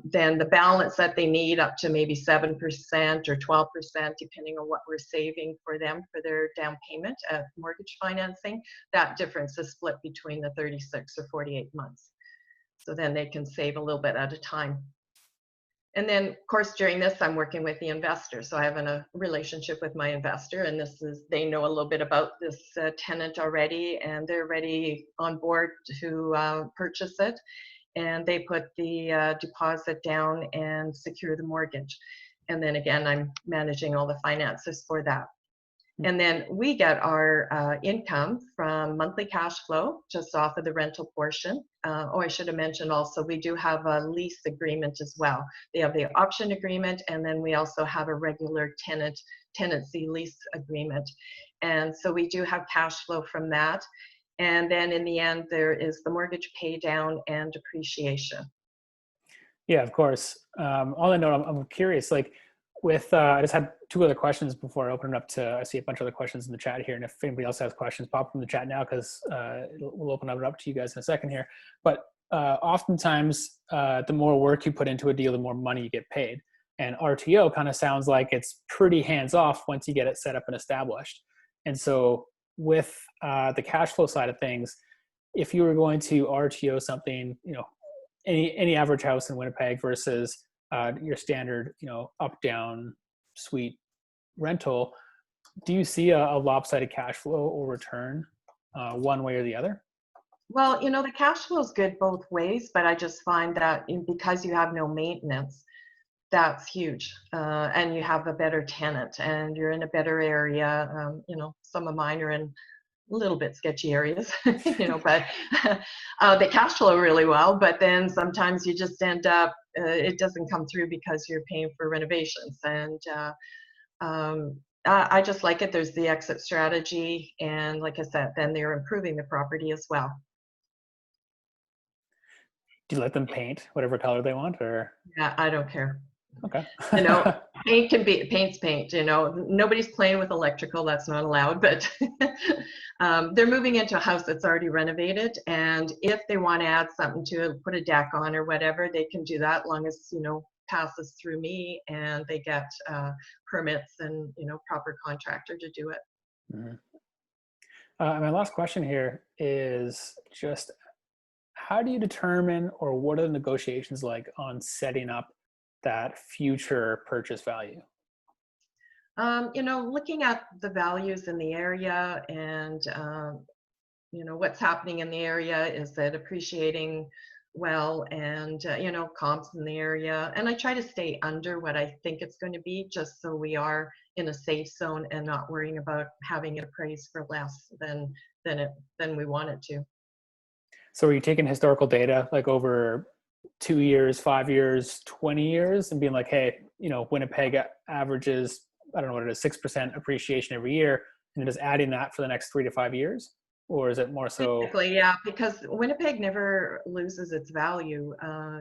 then the balance that they need, up to maybe 7% or 12%, depending on what we're saving for them for their down payment at mortgage financing, that difference is split between the 36 or 48 months. So then they can save a little bit at a time. And then, of course, during this, I'm working with the investor. So I have a relationship with my investor, and they know a little bit about this tenant already, and they're ready on board to purchase it. And they put the deposit down and secure the mortgage. And then again, I'm managing all the finances for that. And then we get our income from monthly cash flow just off of the rental portion. I should have mentioned also, we do have a lease agreement as well. They have the option agreement, and then we also have a regular tenancy lease agreement. And so we do have cash flow from that. And then in the end, there is the mortgage pay down and depreciation. Yeah, of course. On that note, I'm curious, like with, I just had two other questions before I open it up to, I see a bunch of other questions in the chat here. And if anybody else has questions, pop them in the chat now, because we'll open it up to you guys in a second here. But oftentimes, the more work you put into a deal, the more money you get paid. And RTO kind of sounds like it's pretty hands off once you get it set up and established. And so with the cash flow side of things, if you were going to RTO something, you know, any average house in Winnipeg versus your standard, you know, up down suite rental, do you see a lopsided cash flow or return one way or the other? Well, you know, the cash flow is good both ways, but I just find that because you have no maintenance, that's huge. And you have a better tenant and you're in a better area. You know, some of mine are in a little bit sketchy areas, you know, but they cash flow really well. But then sometimes you just end up, it doesn't come through because you're paying for renovations. And I just like it. There's the exit strategy. And like I said, then they're improving the property as well. Do you let them paint whatever color they want, or? Yeah, I don't care. Okay. You know, paint's paint, you know, nobody's playing with electrical, that's not allowed, but they're moving into a house that's already renovated. And if they want to add something to it, put a deck on or whatever, they can do that, long as, you know, passes through me and they get permits and, you know, proper contractor to do it. Mm-hmm. My last question here is just, how do you determine, or what are the negotiations like on setting up that future purchase value? You know, looking at the values in the area and, you know, what's happening in the area, is it appreciating well, and, you know, comps in the area. And I try to stay under what I think it's going to be, just so we are in a safe zone and not worrying about having it appraised for less than we want it to. So are you taking historical data like over 2 years, 5 years, 20 years, and being like, hey, you know, Winnipeg averages, I don't know what it is, 6% appreciation every year, and just adding that for the next 3 to 5 years? Or is it more so? Typically, yeah, because Winnipeg never loses its value.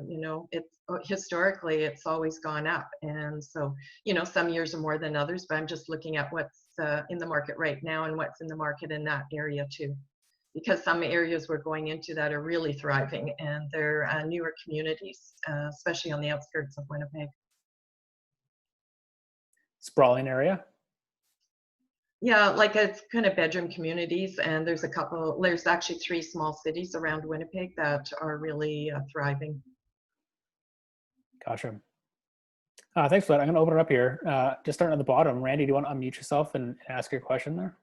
You know, it's historically it's always gone up, and so, you know, some years are more than others. But I'm just looking at what's in the market right now and what's in the market in that area too, because some areas we're going into that are really thriving, and they're newer communities, especially on the outskirts of Winnipeg. Sprawling area? Yeah, like it's kind of bedroom communities, and there's actually 3 small cities around Winnipeg that are really thriving. Gotcha. Thanks for that. I'm going to open it up here. Just starting at the bottom. Randy, do you want to unmute yourself and ask your question there?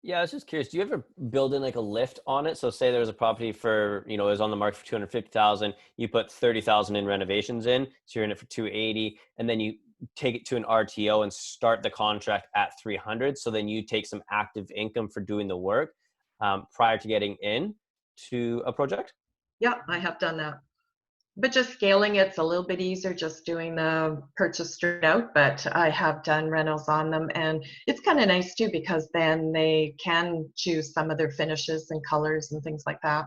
Yeah, I was just curious. Do you ever build in like a lift on it? So say there was a property for, you know, it was on the market for 250,000. You put 30,000 in renovations in, so you're in it for 280, and then you take it to an RTO and start the contract at 300. So then you take some active income for doing the work prior to getting in to a project. Yeah, I have done that. But just scaling it's a little bit easier, just doing the purchase straight out. But I have done rentals on them, and it's kind of nice too, because then they can choose some of their finishes and colors and things like that.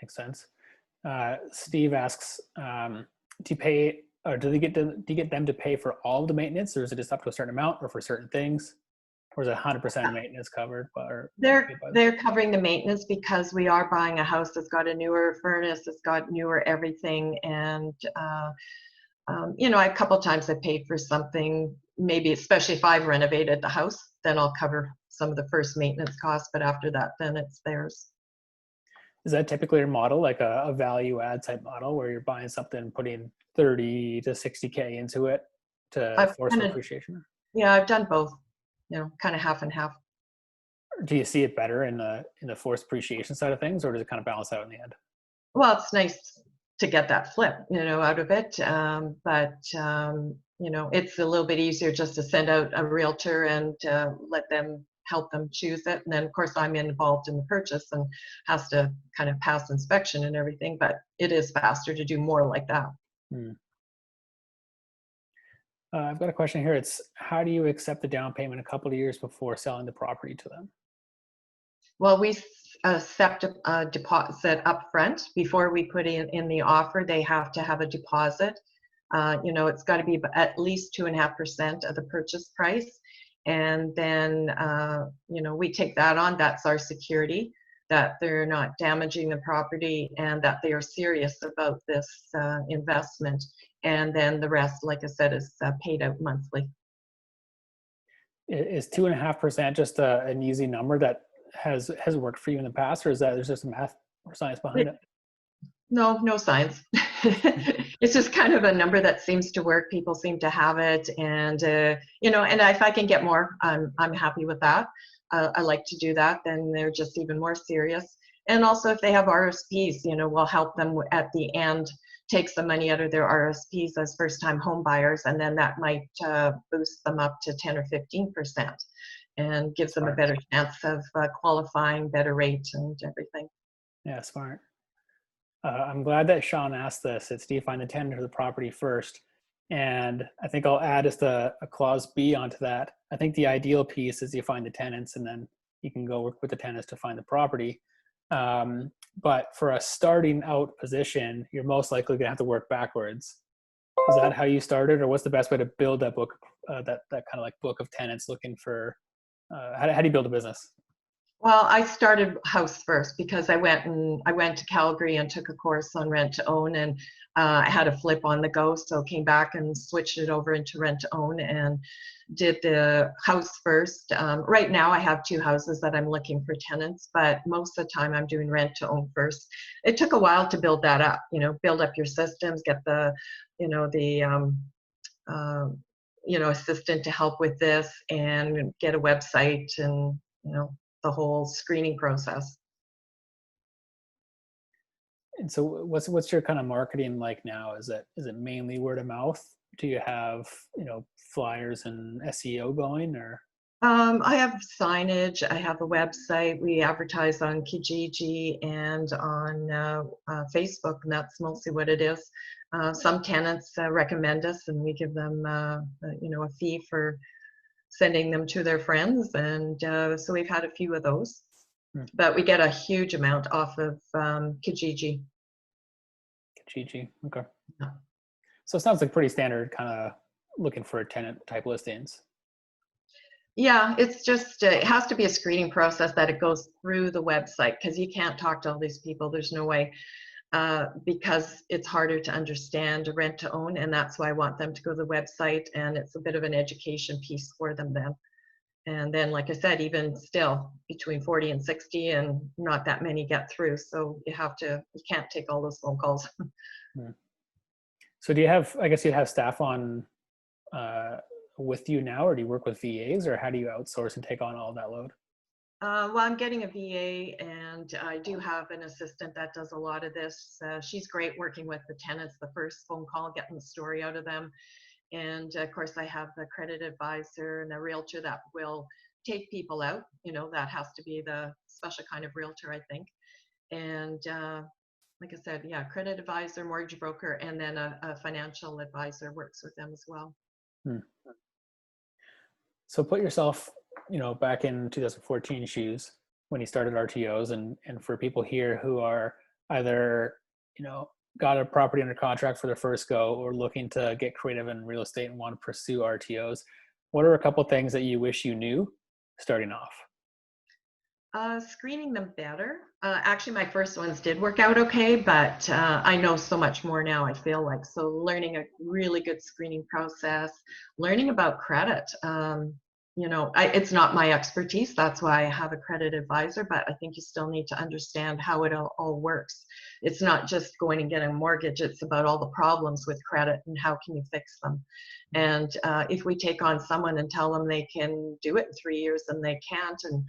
Makes sense. Steve asks, do you pay, or do you get them to pay for all the maintenance, or is it just up to a certain amount, or for certain things? Or is it 100% maintenance covered? They're covering the maintenance, because we are buying a house that's got a newer furnace, it's got newer everything, and you know, a couple times I paid for something, maybe especially if I've renovated the house, then I'll cover some of the first maintenance costs, but after that, then it's theirs. Is that typically your model, like a value add type model, where you're buying something, putting 30 to 60K into it to force appreciation? Yeah, I've done both. You know, kind of half and half. Do you see it better in the forced appreciation side of things, or does it kind of balance out in the end? Well, it's nice to get that flip, you know, out of it. But you know, it's a little bit easier just to send out a realtor and let them help them choose it. And then, of course, I'm involved in the purchase and has to kind of pass inspection and everything. But it is faster to do more like that. I've got a question here. It's, how do you accept the down payment a couple of years before selling the property to them? Well, a Sept deposit up front. Before we put in the offer, they have to have a deposit. It's got to be at least 2.5% of the purchase price. And then, we take that on. That's our security, that they're not damaging the property and that they are serious about this investment. And then the rest, like I said, is paid out monthly. Is 2.5% just an easy number that has worked for you in the past, or is that there's just some math or science behind it? No science. It's just kind of a number that seems to work. People seem to have it, and and if I can get more, I'm happy with that. I like to do that. Then they're just even more serious. And also, if they have RSPs, we'll help them at the end, take some money out of their RSPs as first-time home buyers, and then that might boost them up to 10 or 15%, and gives them a better chance of qualifying, better rate, and everything. Yeah, smart. I'm glad that Sean asked this. It's, do you find the tenant or the property first? And I think I'll add just a clause B onto that. I think the ideal piece is you find the tenants and then you can go work with the tenants to find the property. But for a starting out position, you're most likely going to have to work backwards. Is that how you started, or what's the best way to build that book, that kind of like book of tenants looking for, how do you build a business? Well, I started house first because I went to Calgary and took a course on rent to own, and I had a flip on the go, so came back and switched it over into rent to own and did the house first. Right now I have 2 houses that I'm looking for tenants, but most of the time I'm doing rent to own first. It took a while to build that up, build up your systems, get the, assistant to help with this, and get a website, and, the whole screening process. And so what's your kind of marketing like now? Is it mainly word of mouth? Do you have, flyers and SEO going, or? I have signage. I have a website. We advertise on Kijiji and on Facebook, and that's mostly what it is. Some tenants recommend us, and we give them, a fee for sending them to their friends, and so we've had a few of those. But we get a huge amount off of Kijiji. Kijiji, okay. Yeah. So it sounds like pretty standard kind of looking for tenant type listings. Yeah, it's just, it has to be a screening process that it goes through the website, because you can't talk to all these people. There's no way, because it's harder to understand rent to own, and that's why I want them to go to the website, and it's a bit of an education piece for them then. And then, like I said, even still between 40 and 60, and not that many get through. So you can't take all those phone calls. So do you have, I guess you'd have staff on with you now, or do you work with VAs, or how do you outsource and take on all that load? Well, I'm getting a VA, and I do have an assistant that does a lot of this. She's great working with the tenants, the first phone call, getting the story out of them. And of course, I have the credit advisor and a realtor that will take people out. That has to be the special kind of realtor, I think. And like I said, yeah, credit advisor, mortgage broker, and then a financial advisor works with them as well. So put yourself, back in 2014 shoes when you started RTOs, and for people here who are either, got a property under contract for their first go, or looking to get creative in real estate and want to pursue RTOs, what are a couple things that you wish you knew starting off? Screening them better. Actually, my first ones did work out okay, but I know so much more now, I feel like. So learning a really good screening process, learning about credit. It's not my expertise. That's why I have a credit advisor, but I think you still need to understand how it all works. It's not just going and getting a mortgage. It's about all the problems with credit and how can you fix them. And if we take on someone and tell them they can do it in 3 years and they can't, and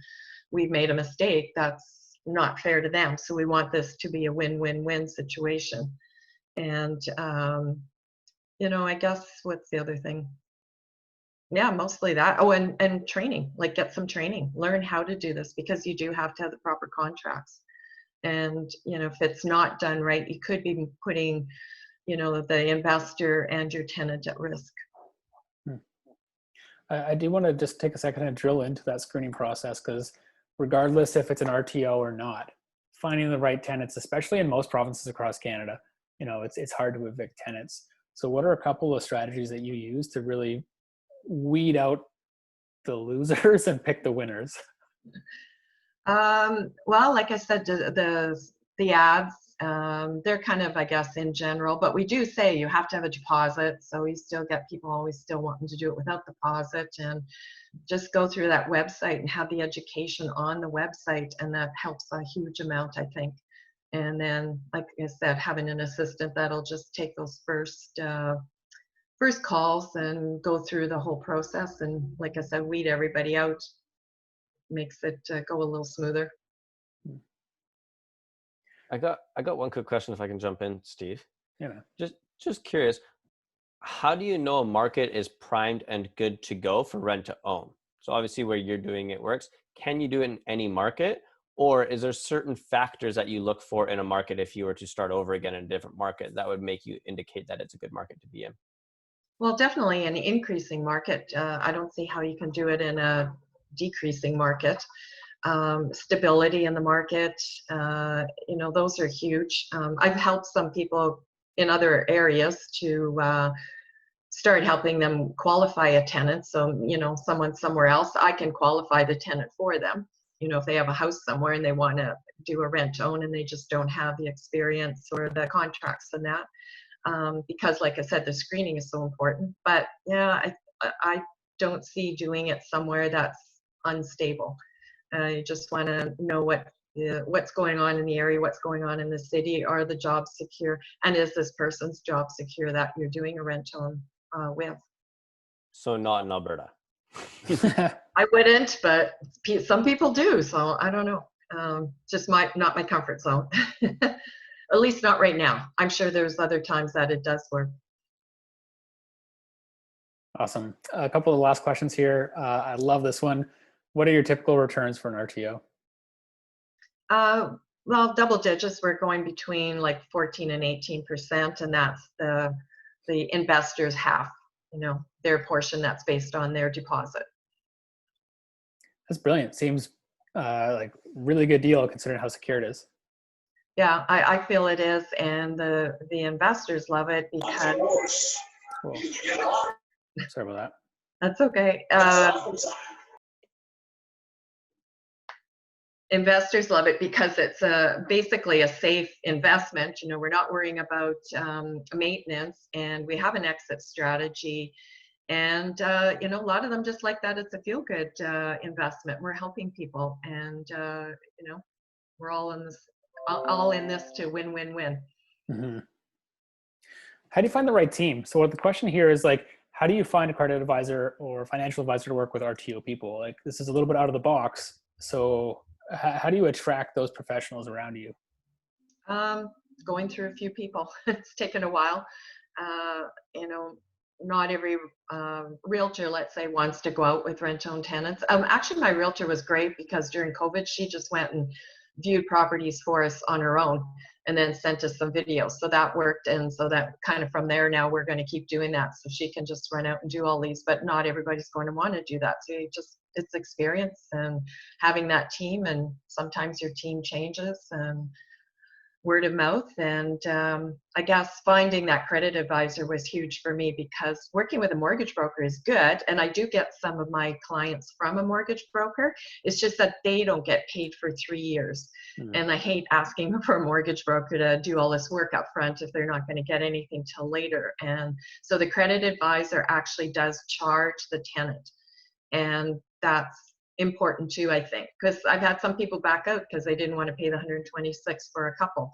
we've made a mistake, that's not fair to them. So we want this to be a win-win-win situation. And, I guess what's the other thing? Yeah, mostly that. Oh, and training, like get some training, learn how to do this, because you do have to have the proper contracts. And, if it's not done right, you could be putting, the investor and your tenant at risk. I do want to just take a second and drill into that screening process, because regardless if it's an RTO or not, finding the right tenants, especially in most provinces across Canada, it's hard to evict tenants. So what are a couple of strategies that you use to really weed out the losers and pick the winners? Well, like I said, the ads, they're kind of, I guess, in general, but we do say you have to have a deposit. So we still get people always still wanting to do it without deposit, and just go through that website and have the education on the website. And that helps a huge amount, I think. And then, like I said, having an assistant that'll just take those first calls and go through the whole process. And like I said, weed everybody out, makes it go a little smoother. I got one quick question if I can jump in, Steve. Yeah. Just curious, how do you know a market is primed and good to go for rent to own? So obviously where you're doing it works. Can you do it in any market, or is there certain factors that you look for in a market if you were to start over again in a different market that would make you indicate that it's a good market to be in? Well, definitely an increasing market. I don't see how you can do it in a decreasing market. Stability in the market, those are huge. I've helped some people in other areas to start helping them qualify a tenant. So, someone somewhere else, I can qualify the tenant for them. If they have a house somewhere and they want to do a rent to own and they just don't have the experience or the contracts and that. Because like I said, the screening is so important. But yeah, I don't see doing it somewhere that's unstable. You just want to know what's going on in the area, what's going on in the city. Are the jobs secure? And is this person's job secure that you're doing a rent on with? So not in Alberta. I wouldn't, but some people do. So I don't know. Just not my comfort zone. At least not right now. I'm sure there's other times that it does work. Awesome. A couple of last questions here. I love this one. What are your typical returns for an RTO? Well, double digits. We're going between like 14 and 18%, and that's the investors' half. Their portion that's based on their deposit. That's brilliant. Seems like really good deal considering how secure it is. Yeah, I feel it is, and the investors love it because. Cool. Sorry about that. That's okay. Investors love it because it's basically a safe investment. We're not worrying about maintenance, and we have an exit strategy. And a lot of them just like that. It's a feel-good investment. We're helping people, and we're all in this to win-win-win. Mm-hmm. How do you find the right team? So what the question here is like, how do you find a credit advisor or financial advisor to work with RTO people? Like, this is a little bit out of the box. So how do you attract those professionals around you? Going through a few people. It's taken a while. Not every realtor, let's say, wants to go out with rent-own tenants. Actually, my realtor was great because during COVID, she just went and viewed properties for us on her own and then sent us some videos. So that worked. And so that kind of from there, now we're going to keep doing that. So she can just run out and do all these, but not everybody's going to want to do that. So it's experience and having that team, and sometimes your team changes, and word of mouth. And I guess finding that credit advisor was huge for me, because working with a mortgage broker is good. And I do get some of my clients from a mortgage broker. It's just that they don't get paid for 3 years. Mm-hmm. And I hate asking for a mortgage broker to do all this work up front if they're not going to get anything till later. And so the credit advisor actually does charge the tenant. And that's important too, I think, because I've had some people back out because they didn't want to pay the $126 for a couple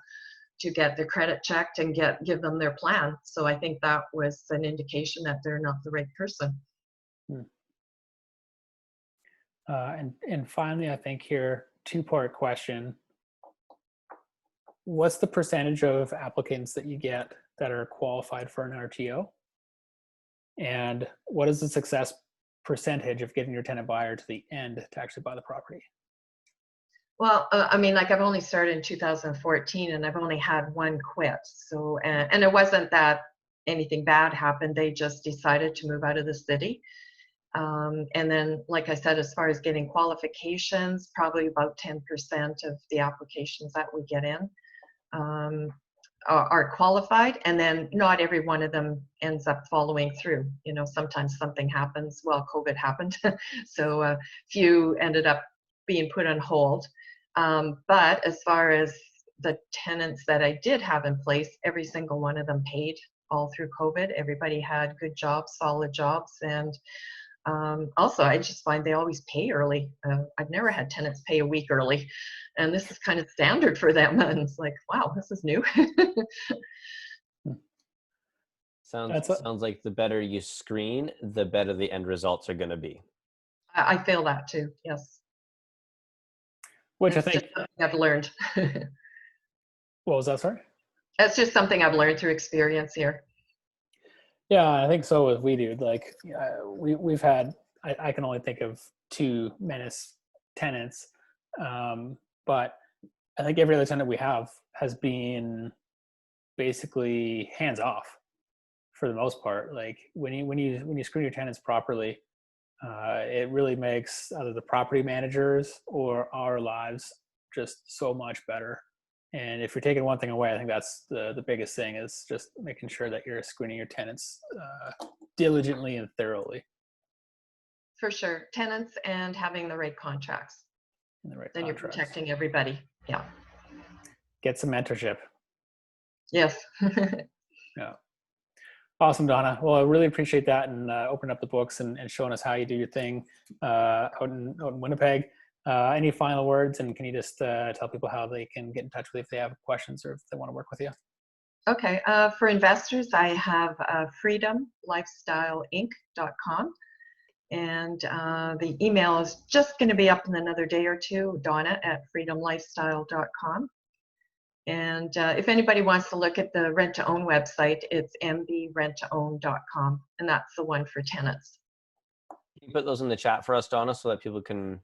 to get their credit checked and give them their plan. So I think that was an indication that they're not the right person. And finally, I think here, two-part question. What's the percentage of applicants that you get that are qualified for an RTO? And what is the success percentage of getting your tenant buyer to the end to actually buy the property? Well, I've only started in 2014, and I've only had one quit. So, and it wasn't that anything bad happened. They just decided to move out of the city. And then, like I said, as far as getting qualifications, probably about 10% of the applications that we get in are qualified, and then not every one of them ends up following through. You know, sometimes something happens. Well, COVID happened, so a few ended up being put on hold. But as far as the tenants that I did have in place, every single one of them paid all through COVID. Everybody had good jobs, solid jobs, and also, I just find they always pay early. I've never had tenants pay a week early, and this is kind of standard for them. And it's like, wow, this is new. Sounds like the better you screen, the better the end results are going to be. I feel that too. Yes. Which It's I think just something I've learned. what was that, sorry? That's just something I've learned through experience here. Yeah, I think so with we do. Like we've had, I can only think of 2 menace tenants, but I think every other tenant we have has been basically hands off for the most part. Like when you screen your tenants properly, it really makes either the property managers or our lives just so much better. And if you're taking one thing away, I think that's the biggest thing, is just making sure that you're screening your tenants diligently and thoroughly. For sure. Tenants and having the right contracts. And the right Then contracts. You're protecting everybody. Yeah. Get some mentorship. Yes. Yeah. Awesome, Donna. Well, I really appreciate that, and opening up the books and showing us how you do your thing out in Winnipeg. Any final words, and can you just tell people how they can get in touch with you if they have questions or if they want to work with you? Okay. For investors, I have freedomlifestyleinc.com. And the email is just going to be up in another day or two, Donna@freedomlifestyle.com. And if anybody wants to look at the rent-to-own website, it's mbrent2own.com, and that's the one for tenants. Can you put those in the chat for us, Donna, so that people can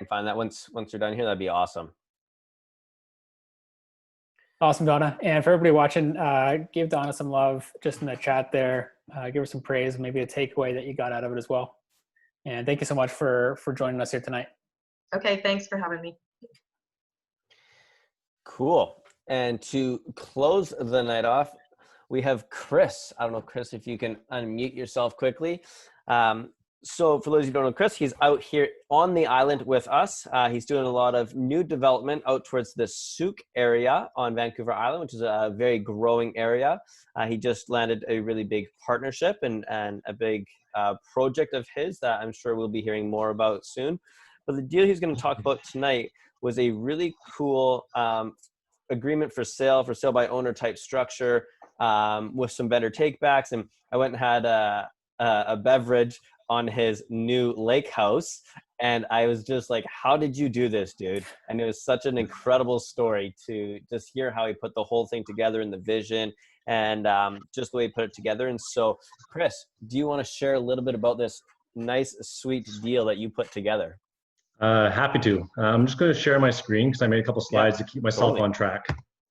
find that once you're done here? That'd be awesome. Awesome, Donna. And for everybody watching, give Donna some love just in the chat there. Give her some praise, maybe a takeaway that you got out of it as well. And thank you so much for joining us here tonight. Okay, thanks for having me. Cool. And to close the night off, we have Kris. I don't know, Kris, if you can unmute yourself quickly. So for those who don't know Kris, he's out here on the island with us. He's doing a lot of new development out towards the Souk area on Vancouver Island, which is a very growing area. He just landed a really big partnership and a big project of his that I'm sure we'll be hearing more about soon. But the deal he's going to talk about tonight was a really cool agreement for sale by owner type structure with some better takebacks. And I went and had a beverage on his new lake house, and I was just like, how did you do this, dude? And it was such an incredible story to just hear how he put the whole thing together and the vision and just the way he put it together. And so, Kris, do you want to share a little bit about this nice, sweet deal that you put together? Happy to. I'm just going to share my screen because I made a couple slides to keep myself on track.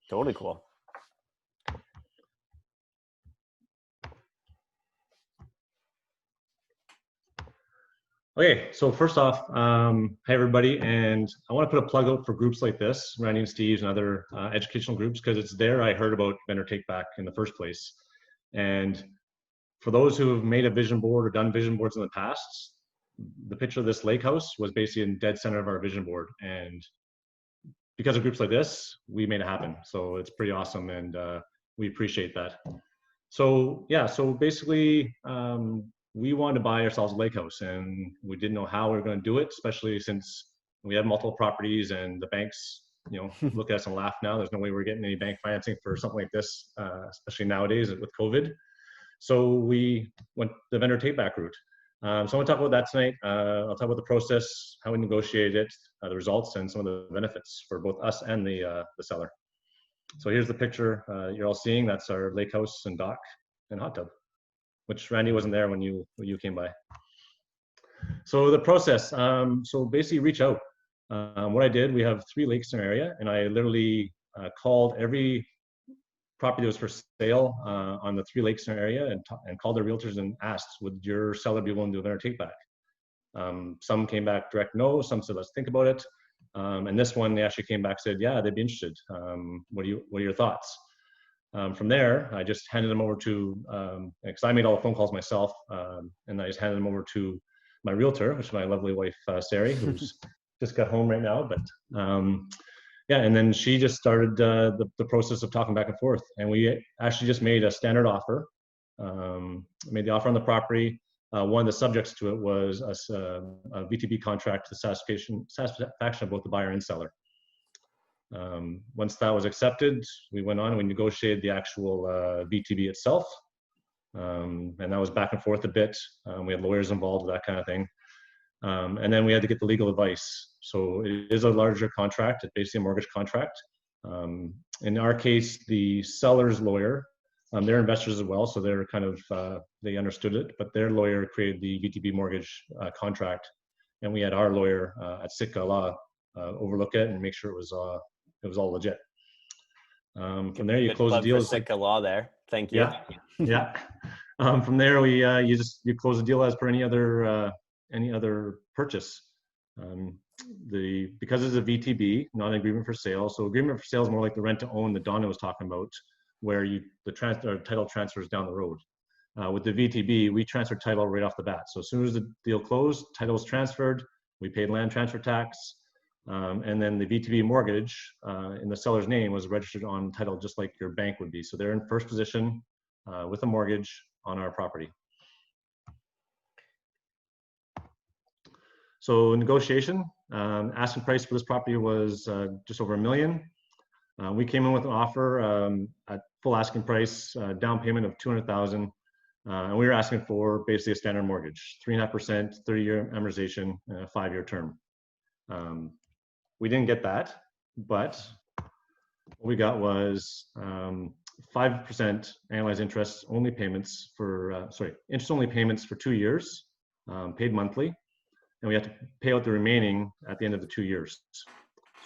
Totally cool. Okay, so first off, hey everybody, and I want to put a plug out for groups like this, Randy and Steve's and other educational groups, because it's there I heard about vendor take back in the first place. And for those who have made a vision board or done vision boards in the past, the picture of this lake house was basically in dead center of our vision board. And because of groups like this, we made it happen. So it's pretty awesome, and we appreciate that. So yeah, so basically, we wanted to buy ourselves a lake house, and we didn't know how we were going to do it, especially since we have multiple properties and the banks, you know, look at us and laugh now. There's no way we're getting any bank financing for something like this, especially nowadays with COVID. So we went the vendor take back route. So I want to talk about that tonight. I'll talk about the process, how we negotiated it, the results, and some of the benefits for both us and the seller. So here's the picture you're all seeing. That's our lake house and dock and hot tub, which Randy wasn't there when you came by. So the process, so basically reach out. What I did, we have 3 lakes in our area, and I literally called every property that was for sale on the Three Lakes area and called their realtors and asked, would your seller be willing to do a take back? Some came back direct no, some said, let's think about it. And this one, they actually came back and said, yeah, they'd be interested. What are your thoughts? From there, I just handed them over to, because I made all the phone calls myself, and I just handed them over to my realtor, which is my lovely wife, Sari, who's just got home right now. But yeah, and then she just started the process of talking back and forth. And we actually just made a standard offer, made the offer on the property. One of the subjects to it was a VTB contract to the satisfaction of both the buyer and seller. Once that was accepted, we went on and we negotiated the actual VTB itself. And that was back and forth a bit. We had lawyers involved, that kind of thing. And then we had to get the legal advice. So it is a larger contract. It's basically a mortgage contract. In our case, the seller's lawyer, they're investors as well, so they're kind of, they understood it, but their lawyer created the VTB mortgage contract. And we had our lawyer at Sitka Law overlook it and make sure it was all legit. From there, you close the deal. Sitka Law there. Thank you. Yeah, yeah. From there, you close the deal as per any other purchase. Because it's a VTB, not an agreement for sale. So agreement for sale is more like the rent to own that Donna was talking about, where the title transfers down the road. With the VTB, we transfer title right off the bat. So as soon as the deal closed, title was transferred. We paid land transfer tax. And then the VTB mortgage in the seller's name was registered on title just like your bank would be. So they're in first position with a mortgage on our property. So negotiation, asking price for this property was just over $1 million. We came in with an offer at full asking price, down payment of $200,000. And we were asking for basically a standard mortgage, 3.5%, 30-year amortization, and a 5-year term. We didn't get that, but what we got was 5% annualized interest only payments for, interest only payments for 2 years, paid monthly. And we have to pay out the remaining at the end of the 2 years.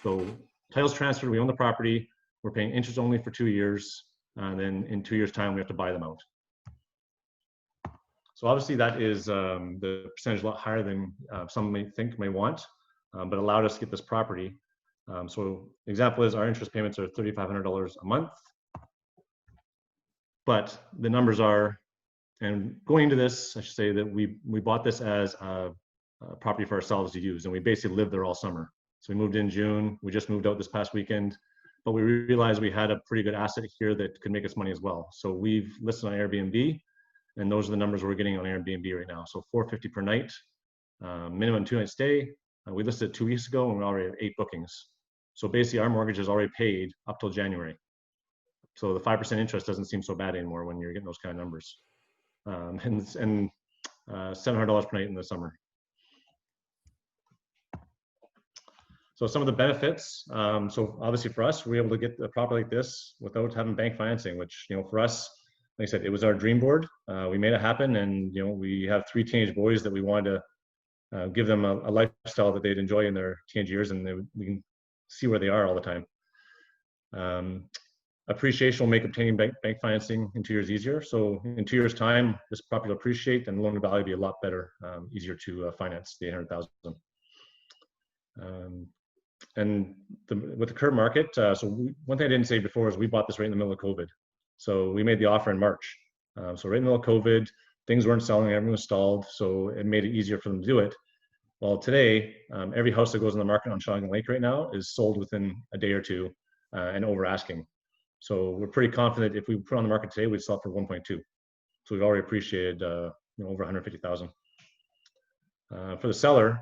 So title's transferred, we own the property, we're paying interest only for 2 years, and then in 2 years' time, we have to buy them out. So obviously that is the percentage a lot higher than some may want, but allowed us to get this property. So the example is our interest payments are $3,500 a month, but the numbers are, and going into this, I should say that we bought this as a property for ourselves to use, and we basically lived there all summer. So we moved in June, we just moved out this past weekend, but we realized we had a pretty good asset here that could make us money as well. So we've listed on Airbnb, and those are the numbers we're getting on Airbnb right now. So $450 per night, minimum 2-night stay. We listed it 2 weeks ago and we already have 8 bookings. So basically our mortgage is already paid up till January. So the 5% interest doesn't seem so bad anymore when you're getting those kind of numbers. And $700 per night in the summer. So some of the benefits, so obviously for us, we're able to get a property like this without having bank financing, which, for us, like I said, it was our dream board. We made it happen, and we have 3 teenage boys that we wanted to give them a lifestyle that they'd enjoy in their teenage years, and we can see where they are all the time. Appreciation will make obtaining bank financing in 2 years easier. So in 2 years' time, this property will appreciate, and loan to value will be a lot better, easier to finance the $800,000. And with the current market, one thing I didn't say before is we bought this right in the middle of COVID. So we made the offer in March. So right in the middle of COVID, things weren't selling, everything was stalled. So it made it easier for them to do it. Well, today, every house that goes on the market on Shawinigan Lake right now is sold within a day or two and over asking. So we're pretty confident if we put it on the market today, we'd sell it for 1.2. So we've already appreciated over 150,000. For the seller,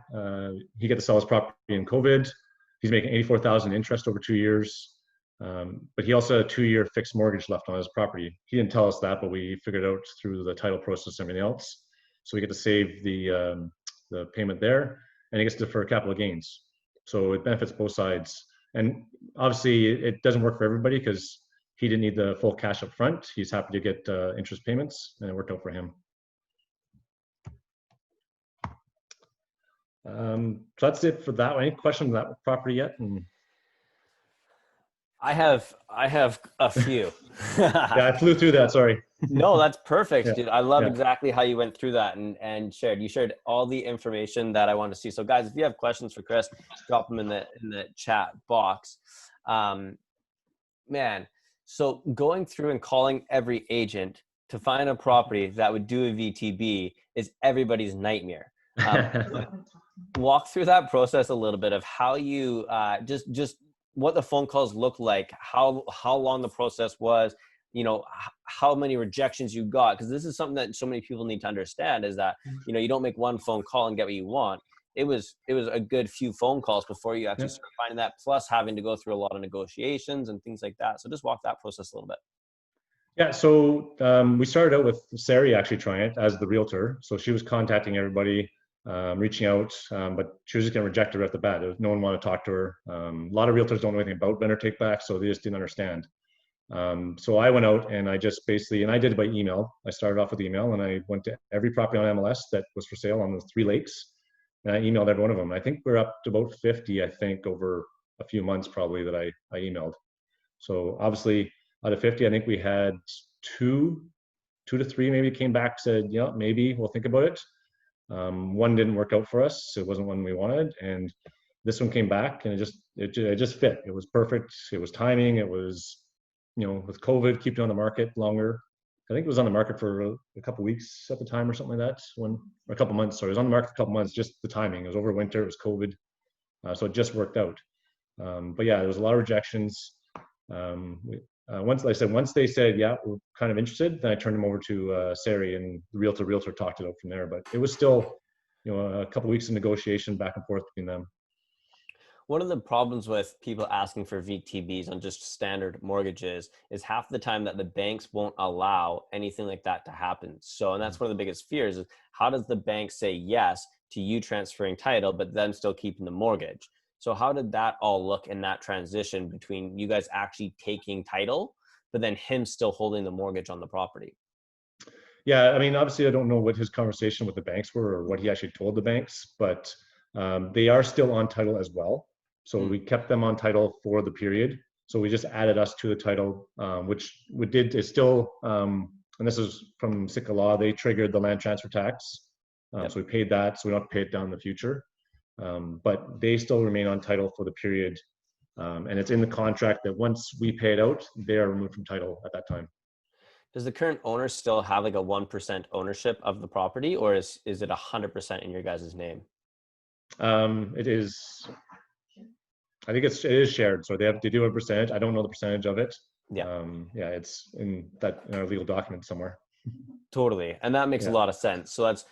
he got to sell his property in COVID. He's making 84,000 interest over 2 years. But he also had a 2-year fixed mortgage left on his property. He didn't tell us that, but we figured out through the title process and everything else. So we get to save the payment there, and he gets to defer capital gains. So it benefits both sides. And obviously it doesn't work for everybody because he didn't need the full cash up front. He's happy to get interest payments, and it worked out for him. So that's it for that one. Any questions on that property yet? I have a few. Yeah, I flew through that. Sorry. No, that's perfect, Yeah. dude. I love Yeah. exactly how you went through that and shared all the information that I wanted to see. So guys, if you have questions for Kris, drop them in the chat box. Man, so going through and calling every agent to find a property that would do a VTB is everybody's nightmare. Walk through that process a little bit of how you just what the phone calls look like, how long the process was, how many rejections you got, because this is something that so many people need to understand is that you don't make one phone call and get what you want. It was a good few phone calls before you actually start finding that, plus having to go through a lot of negotiations and things like that. So just walk that process a little bit. Yeah, so we started out with Sari actually trying it as the realtor. So she was contacting everybody, reaching out, but she was just going to reject her at the bat. No one wanted to talk to her. A lot of realtors don't know anything about vendor take back, so they just didn't understand. So I went out and I just basically, and I did it by email. I started off with email and I went to every property on MLS that was for sale on the 3 lakes. And I emailed every one of them. I think we're up to about 50, I think, over a few months probably that I emailed. So obviously out of 50, I think we had two to three maybe came back, said, yeah, maybe we'll think about it. One didn't work out for us. So it wasn't one we wanted. And this one came back and it just fit. It was perfect. It was timing. It was, with COVID, keeping it on the market longer. I think it was on the market for a couple of weeks at the time or something like that. Or a couple months. Sorry, it was on the market for a couple months. Just the timing. It was over winter. It was COVID, so it just worked out. But yeah, there was a lot of rejections. Once they said, yeah, we're kind of interested, then I turned them over to Sari, and the realtor talked it out from there. But it was still, a couple of weeks of negotiation back and forth between them. One of the problems with people asking for VTBs on just standard mortgages is half the time that the banks won't allow anything like that to happen. So, and that's one of the biggest fears is how does the bank say yes to you transferring title, but then still keeping the mortgage? So how did that all look in that transition between you guys actually taking title, but then him still holding the mortgage on the property? Yeah, I mean, obviously I don't know what his conversation with the banks were or what he actually told the banks, but they are still on title as well. So we kept them on title for the period. So we just added us to the title, which we did is still, and this is from Sitka law, they triggered the land transfer tax. So we paid that, so we don't have to pay it down in the future. But they still remain on title for the period. And it's in the contract that once we pay it out, they are removed from title at that time. Does the current owner still have like a 1% ownership of the property, or is it 100% in your guys' name? It is, I think it is shared. So they do a percentage. I don't know the percentage of it. Yeah. Yeah, it's in our legal document somewhere. Totally. And that makes a lot of sense. So that's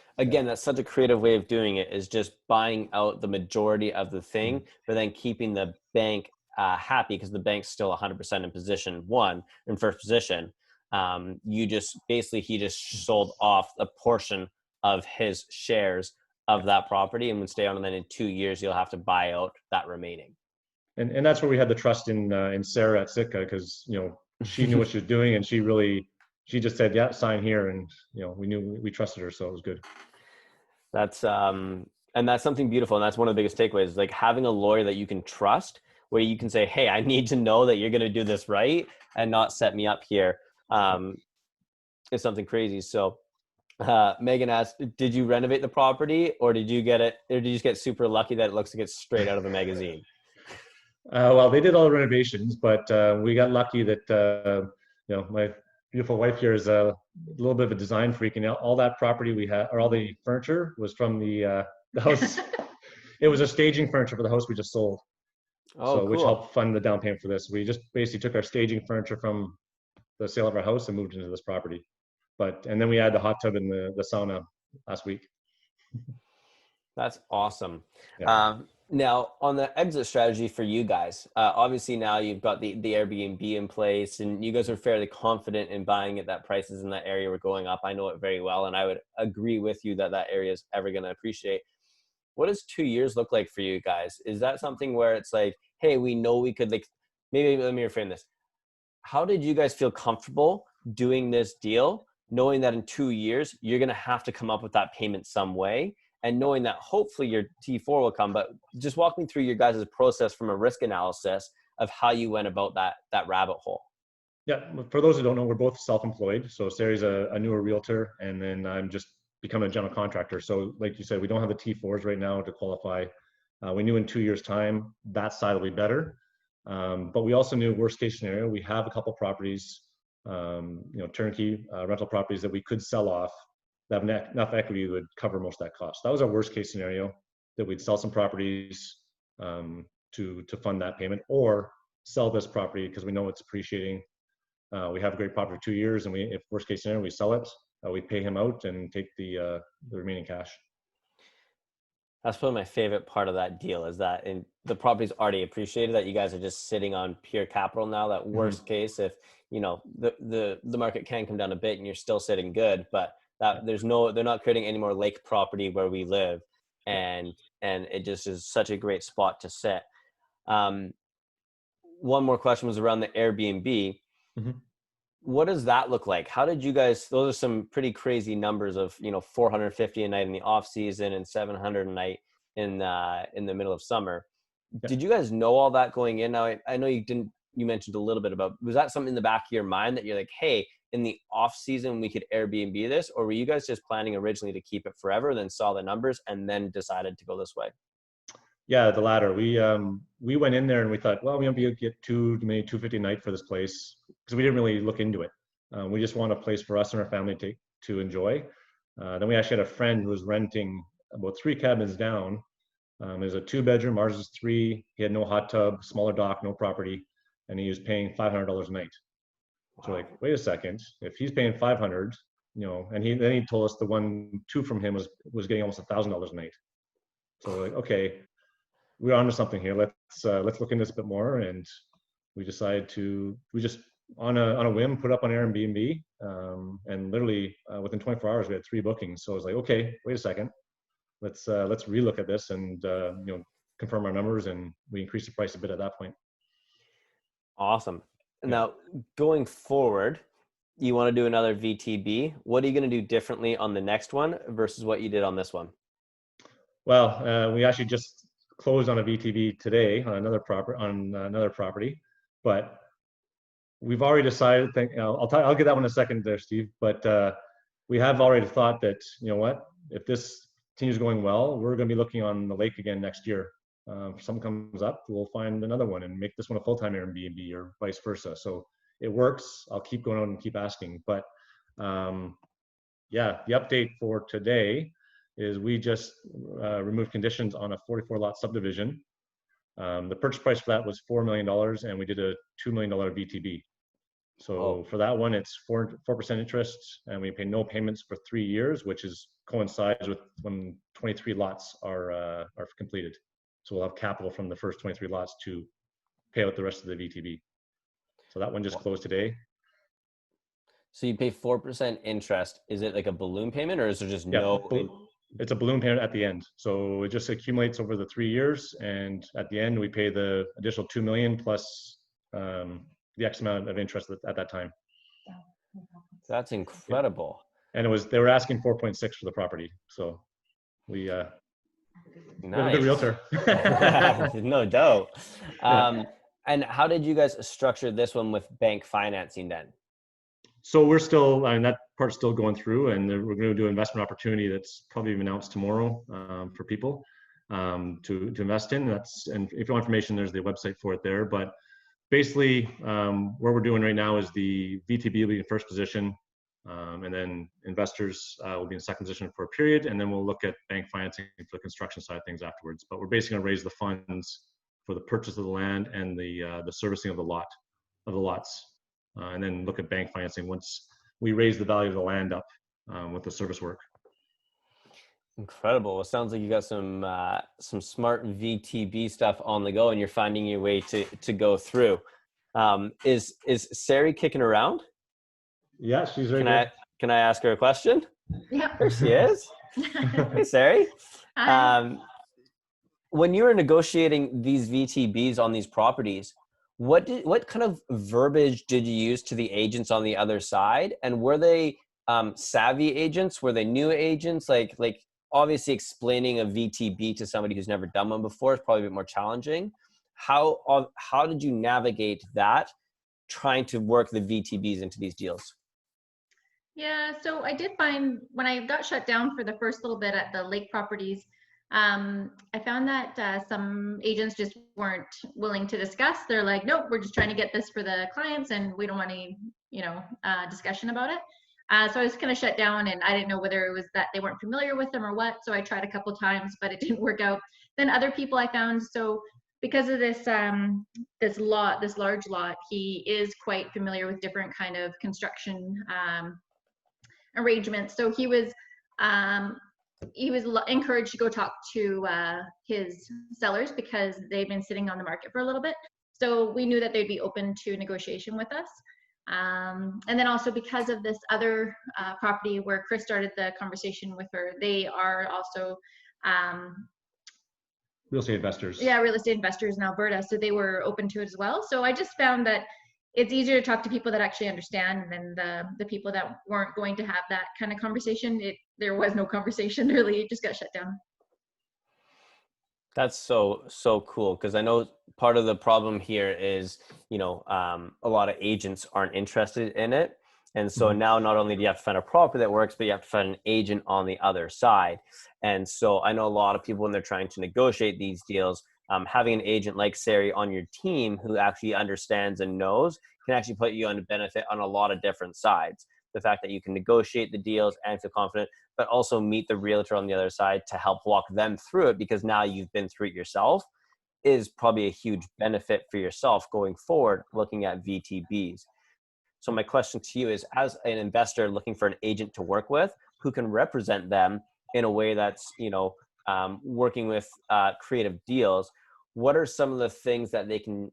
such a creative way of doing it, is just buying out the majority of the thing, but then keeping the bank happy, because the bank's still 100% in first position. He just sold off a portion of his shares of that property and would stay on, and then in 2 years you'll have to buy out that remaining. And that's where we had the trust in Sarah at Sitka, because she knew what she was doing, and she just said, yeah, sign here. And, we trusted her. So it was good. That's, and that's something beautiful. And that's one of the biggest takeaways, like having a lawyer that you can trust, where you can say, hey, I need to know that you're going to do this right and not set me up here. Is something crazy. So, Megan asked, did you renovate the property, or did you just get super lucky that it looks like it's straight out of a magazine? Well, they did all the renovations, but we got lucky that, my beautiful wife here is a little bit of a design freak, and all that property we had, or all the furniture, was from the house. It was a staging furniture for the house we just sold. Oh, cool. Which helped fund the down payment for this. We just basically took our staging furniture from the sale of our house and moved into this property. And then we had the hot tub and the sauna last week. That's awesome. Yeah. Now, on the exit strategy for you guys, obviously now you've got the Airbnb in place, and you guys are fairly confident in buying at that prices in that area were going up. I know it very well, and I would agree with you that area is ever going to appreciate. What does 2 years look like for you guys? Is that something where it's like, hey, we know we could, like, maybe let me reframe this. How did you guys feel comfortable doing this deal, knowing that in 2 years, you're going to have to come up with that payment some way, and knowing that hopefully your T4 will come? But just walk me through your guys' process from a risk analysis of how you went about that rabbit hole. Yeah, for those who don't know, we're both self-employed. So Sari's a newer realtor, and then I'm just becoming a general contractor. So like you said, we don't have the T4s right now to qualify. We knew in 2 years' time that side will be better, but we also knew worst case scenario. We have a couple properties, turnkey rental properties that we could sell off that have enough equity would cover most of that cost. That was our worst case scenario, that we'd sell some properties to fund that payment, or sell this property because we know it's appreciating. We have a great property for 2 years, and if worst case scenario, we sell it, we pay him out and take the remaining cash. That's probably my favorite part of that deal, is that the property's already appreciated, that you guys are just sitting on pure capital now. That worst case, if the market can come down a bit and you're still sitting good, but that they're not creating any more lake property where we live, and it just is such a great spot to sit. One more question was around the Airbnb. What does that look like? How did you guys, those are some pretty crazy numbers of, $450 a night in the off season and $700 a night in the middle of summer. Yeah. Did you guys know all that going in? Now, I know you mentioned a little bit about, was that something in the back of your mind that you're like, hey, in the off season, we could Airbnb this? Or were you guys just planning originally to keep it forever, then saw the numbers and then decided to go this way? Yeah, the latter. We went in there and we thought, well, we might be able to get maybe $250 a night for this place, because we didn't really look into it. We just want a place for us and our family to enjoy. Then we actually had a friend who was renting about 3 cabins down. There's a 2-bedroom, ours is 3. He had no hot tub, smaller dock, no property, and he was paying $500 a night. So we're like, wait a second, if he's paying $500, and then he told us the 2 from him was getting almost $1,000 a night. So we're like, okay, we're onto something here. Let's look into this a bit more. And we decided we just on a whim put up on Airbnb, and literally within 24 hours we had 3 bookings. So I was like, okay, wait a second, let's relook at this and confirm our numbers, and we increased the price a bit at that point. Awesome. Now, going forward, you want to do another VTB. What are you going to do differently on the next one versus what you did on this one? Well, we actually just closed on a VTB today on another property, but we've already decided. I'll get that one in a second there, Steve. But we have already thought that, if this continues going well, we're going to be looking on the lake again next year. If something comes up, we'll find another one and make this one a full-time Airbnb, or vice versa. So it works. I'll keep going on and keep asking. But the update for today is we just removed conditions on a 44-lot subdivision. The purchase price for that was $4 million, and we did a $2 million VTB. So for that one, it's 4% interest, and we pay no payments for 3 years, which coincides with when 23 lots are completed. So we'll have capital from the first 23 lots to pay out the rest of the VTB. So that one just closed today. So you pay 4% interest. Is it like a balloon payment, or is there just It's a balloon payment at the end. So it just accumulates over the 3 years, and at the end we pay the additional $2 million plus the X amount of interest at that time. That's incredible. Yeah. And they were asking 4.6 for the property. So we nice. a good realtor. No doubt. And how did you guys structure this one with bank financing then? So we're still, that part's still going through, and we're going to do an investment opportunity that's probably announced tomorrow for people to invest in. And if you want information, there's the website for it there. But basically, what we're doing right now is the VTB will be in first position, and then investors will be in second position for a period, and then we'll look at bank financing for the construction side of things afterwards. But we're basically going to raise the funds for the purchase of the land and the servicing of the lots. And then look at bank financing once we raise the value of the land up with the service work. Incredible. Well, it sounds like you got some smart VTB stuff on the go, and you're finding your way to go through. Is Sari kicking around? Yeah, she's right here. Can I ask her a question? Yeah. There she is. Hey, Sari. When you were negotiating these VTBs on these properties, what kind of verbiage did you use to the agents on the other side? And were they savvy agents? Were they new agents? Like obviously explaining a VTB to somebody who's never done one before is probably a bit more challenging. how did you navigate that, trying to work the VTBs into these deals? Yeah, so I did find when I got shut down for the first little bit at the lake properties, I found that some agents just weren't willing to discuss. They're like, nope, we're just trying to get this for the clients and we don't want any, discussion about it. So I was kind of shut down, and I didn't know whether it was that they weren't familiar with them or what. So I tried a couple times, but it didn't work out. Then other people I found, so because of this this large lot, he is quite familiar with different kind of construction arrangements. So he was encouraged to go talk to his sellers because they've been sitting on the market for a little bit. So we knew that they'd be open to negotiation with us. And then also because of this other property where Kris started the conversation with her, they are also Real estate investors. Yeah, real estate investors in Alberta. So they were open to it as well. So I just found that it's easier to talk to people that actually understand than the people that weren't going to have that kind of conversation. There was no conversation really, it just got shut down. That's so cool, because I know part of the problem here is, a lot of agents aren't interested in it. And so now not only do you have to find a property that works, but you have to find an agent on the other side. And so I know a lot of people, when they're trying to negotiate these deals, having an agent like Sari on your team who actually understands and knows can actually put you on a benefit on a lot of different sides. The fact that you can negotiate the deals and feel confident, but also meet the realtor on the other side to help walk them through it, because now you've been through it yourself, is probably a huge benefit for yourself going forward, looking at VTBs. So my question to you is, as an investor looking for an agent to work with who can represent them in a way that's, working with creative deals, what are some of the things that they can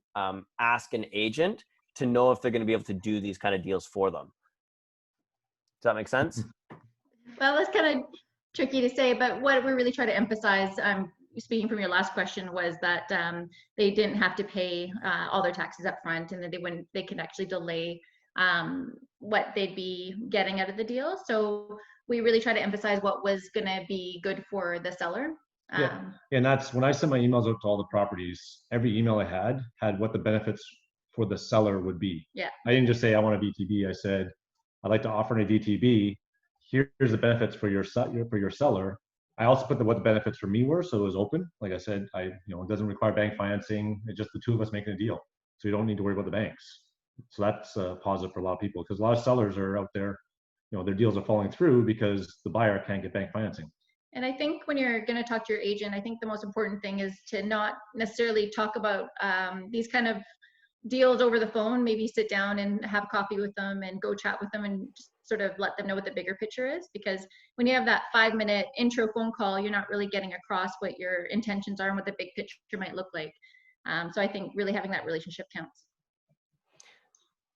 ask an agent to know if they're going to be able to do these kind of deals for them? Does that make sense? Well, that's kind of tricky to say, but what we really try to emphasize, speaking from your last question, was that they didn't have to pay all their taxes up front, and that they could actually delay what they'd be getting out of the deal. So we really try to emphasize what was going to be good for the seller. Yeah, and that's when I sent my emails out to all the properties, every email I had what the benefits for the seller would be. Yeah. I didn't just say I want a VTB. I said I'd like to offer a VTB. Here's the benefits for your seller. I also put what the benefits for me were, so it was open. Like I said, it doesn't require bank financing. It's just the two of us making a deal, so you don't need to worry about the banks. So that's positive for a lot of people, because a lot of sellers are out there, their deals are falling through because the buyer can't get bank financing. And I think when you're going to talk to your agent, I think the most important thing is to not necessarily talk about these kind of deals over the phone. Maybe sit down and have coffee with them and go chat with them and just sort of let them know what the bigger picture is. Because when you have that 5-minute intro phone call, you're not really getting across what your intentions are and what the big picture might look like. So I think really having that relationship counts.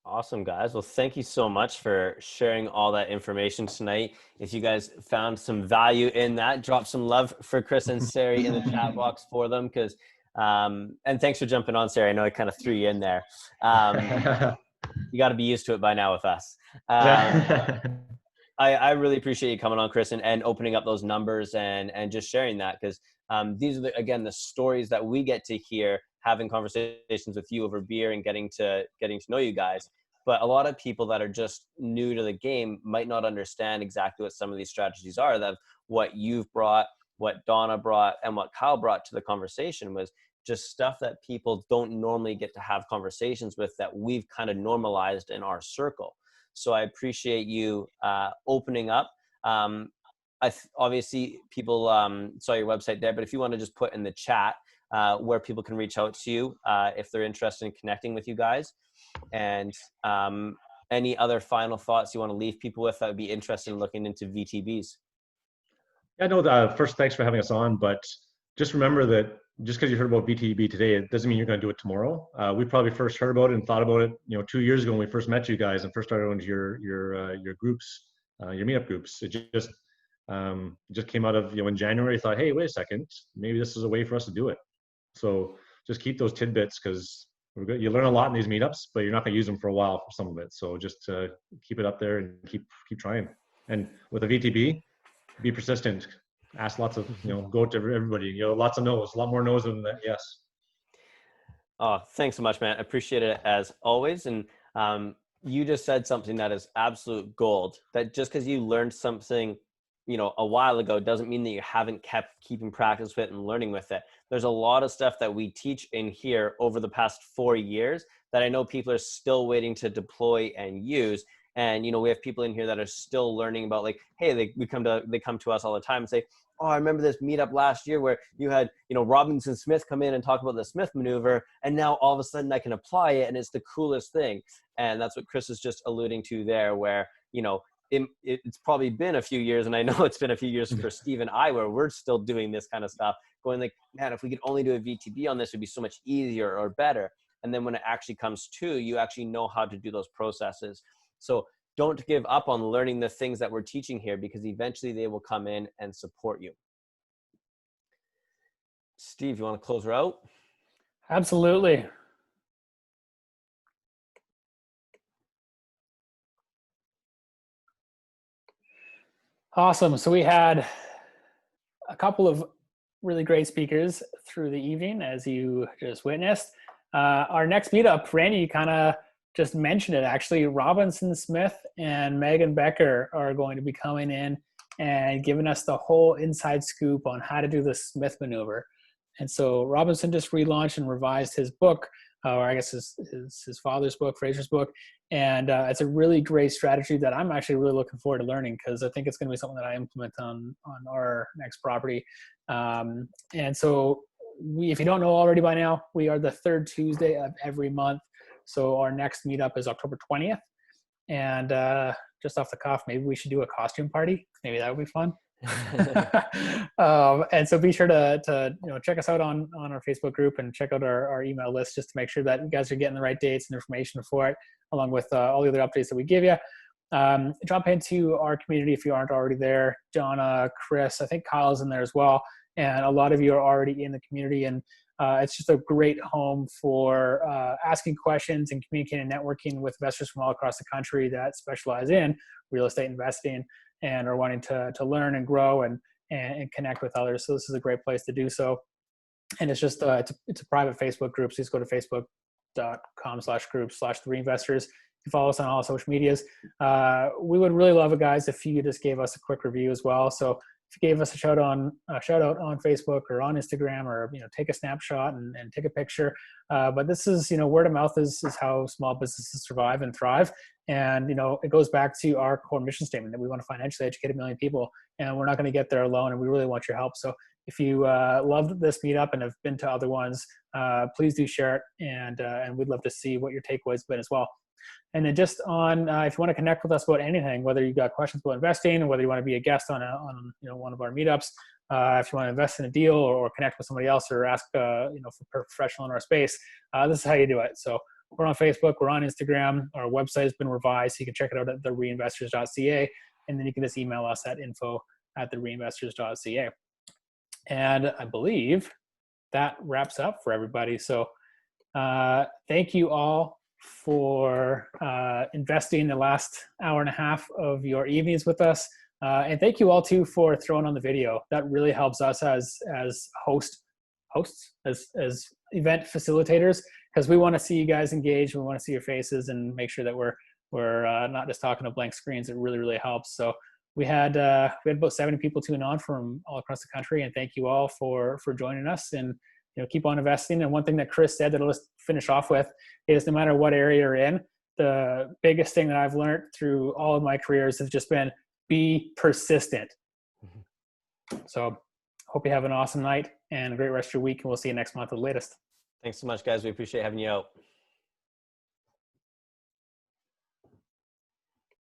Awesome, guys. Well, thank you so much for sharing all that information tonight. If you guys found some value in that, drop some love for Kris and Sari in the chat box for them. And thanks for jumping on, Sari. I know I kind of threw you in there. You got to be used to it by now with us. I really appreciate you coming on, Kris, and opening up those numbers and just sharing that, because these are, the stories that we get to hear, having conversations with you over beer and getting to know you guys. But a lot of people that are just new to the game might not understand exactly what some of these strategies are. That what you've brought, what Donna brought, and what Kyle brought to the conversation was just stuff that people don't normally get to have conversations with, that we've kind of normalized in our circle. So I appreciate you opening up. Obviously, people saw your website there, but if you want to just put in the chat where people can reach out to you if they're interested in connecting with you guys. And any other final thoughts you want to leave people with that would be interested in looking into VTBs? Yeah, no, first, thanks for having us on. But just remember that just because you heard about VTB today, it doesn't mean you're going to do it tomorrow. We probably first heard about it and thought about it, 2 years ago when we first met you guys and first started going to your groups, your meetup groups. It just came out of, in January, thought, hey, wait a second, maybe this is a way for us to do it. So just keep those tidbits, because you learn a lot in these meetups, but you're not going to use them for a while for some of it. So just keep it up there and keep trying. And with a VTB, be persistent. Ask lots of, go to everybody. Lots of no's, a lot more no's than that yes. Oh, thanks so much, man. I appreciate it as always. And you just said something that is absolute gold, that just because you learned something, a while ago doesn't mean that you haven't keeping practice with it and learning with it. There's a lot of stuff that we teach in here over the past 4 years that I know people are still waiting to deploy and use. And, we have people in here that are still learning about, like, hey, they come to us all the time and say, oh, I remember this meetup last year where you had, Robinson Smith come in and talk about the Smith maneuver. And now all of a sudden I can apply it and it's the coolest thing. And that's what Kris is just alluding to there, where, it's probably been a few years, and I know it's been a few years for Steve and I, where we're still doing this kind of stuff, going like, man, if we could only do a VTB on this, it'd be so much easier or better. And then when it actually comes to, you actually know how to do those processes. So don't give up on learning the things that we're teaching here, because eventually they will come in and support you. Steve, you want to close her out? Absolutely. Awesome. So we had a couple of really great speakers through the evening, as you just witnessed. Our next meetup, Randy, you kind of just mentioned it, actually. Robinson Smith and Megan Becker are going to be coming in and giving us the whole inside scoop on how to do the Smith maneuver. And so Robinson just relaunched and revised his book, or I guess his father's book, Fraser's book. And it's a really great strategy that I'm actually really looking forward to learning, because I think it's going to be something that I implement on our next property. And so if you don't know already by now, we are the third Tuesday of every month. So our next meetup is October 20th. And just off the cuff, maybe we should do a costume party. Maybe that would be fun. And so be sure to check us out on our Facebook group, and check out our email list, just to make sure that you guys are getting the right dates and information for it, along with all the other updates that we give you. Jump into our community if you aren't already there. Donna, Kris, I think Kyle's in there as well, and a lot of you are already in the community, and it's just a great home for asking questions and communicating and networking with investors from all across the country that specialize in real estate investing and are wanting to learn and grow and connect with others. So this is a great place to do so. And it's just it's a private Facebook group. So just go to facebook.com/group/REINVESTORS. You follow us on all social medias. We would really love it, guys, if you just gave us a quick review as well. So if you gave us a shout out on Facebook or on Instagram, or take a snapshot and take a picture. But this is word of mouth is how small businesses survive and thrive. And it goes back to our core mission statement that we want to financially educate 1 million people, and we're not going to get there alone. And we really want your help. So if you loved this meetup and have been to other ones, please do share it, and we'd love to see what your takeaways have been as well. And then just on, if you want to connect with us about anything, whether you got questions about investing, or whether you want to be a guest on one of our meetups, if you want to invest in a deal, or connect with somebody else, or ask for a professional in our space, this is how you do it. So we're on Facebook, we're on Instagram, our website has been revised, so you can check it out at thereinvestors.ca, and then you can just email us at info@thereinvestors.ca. And I believe that wraps up for everybody. So thank you all for investing the last hour and a half of your evenings with us. And thank you all too for throwing on the video. That really helps us as hosts, as event facilitators, because we want to see you guys engage. We want to see your faces and make sure that we're not just talking to blank screens. It really, really helps. So we had about 70 people tune on from all across the country, and thank you all for joining us, and keep on investing. And one thing that Kris said that I'll just finish off with is, no matter what area you're in, the biggest thing that I've learned through all of my careers has just been be persistent. So hope you have an awesome night and a great rest of your week, and we'll see you next month at the latest. Thanks so much, guys. We appreciate having you out.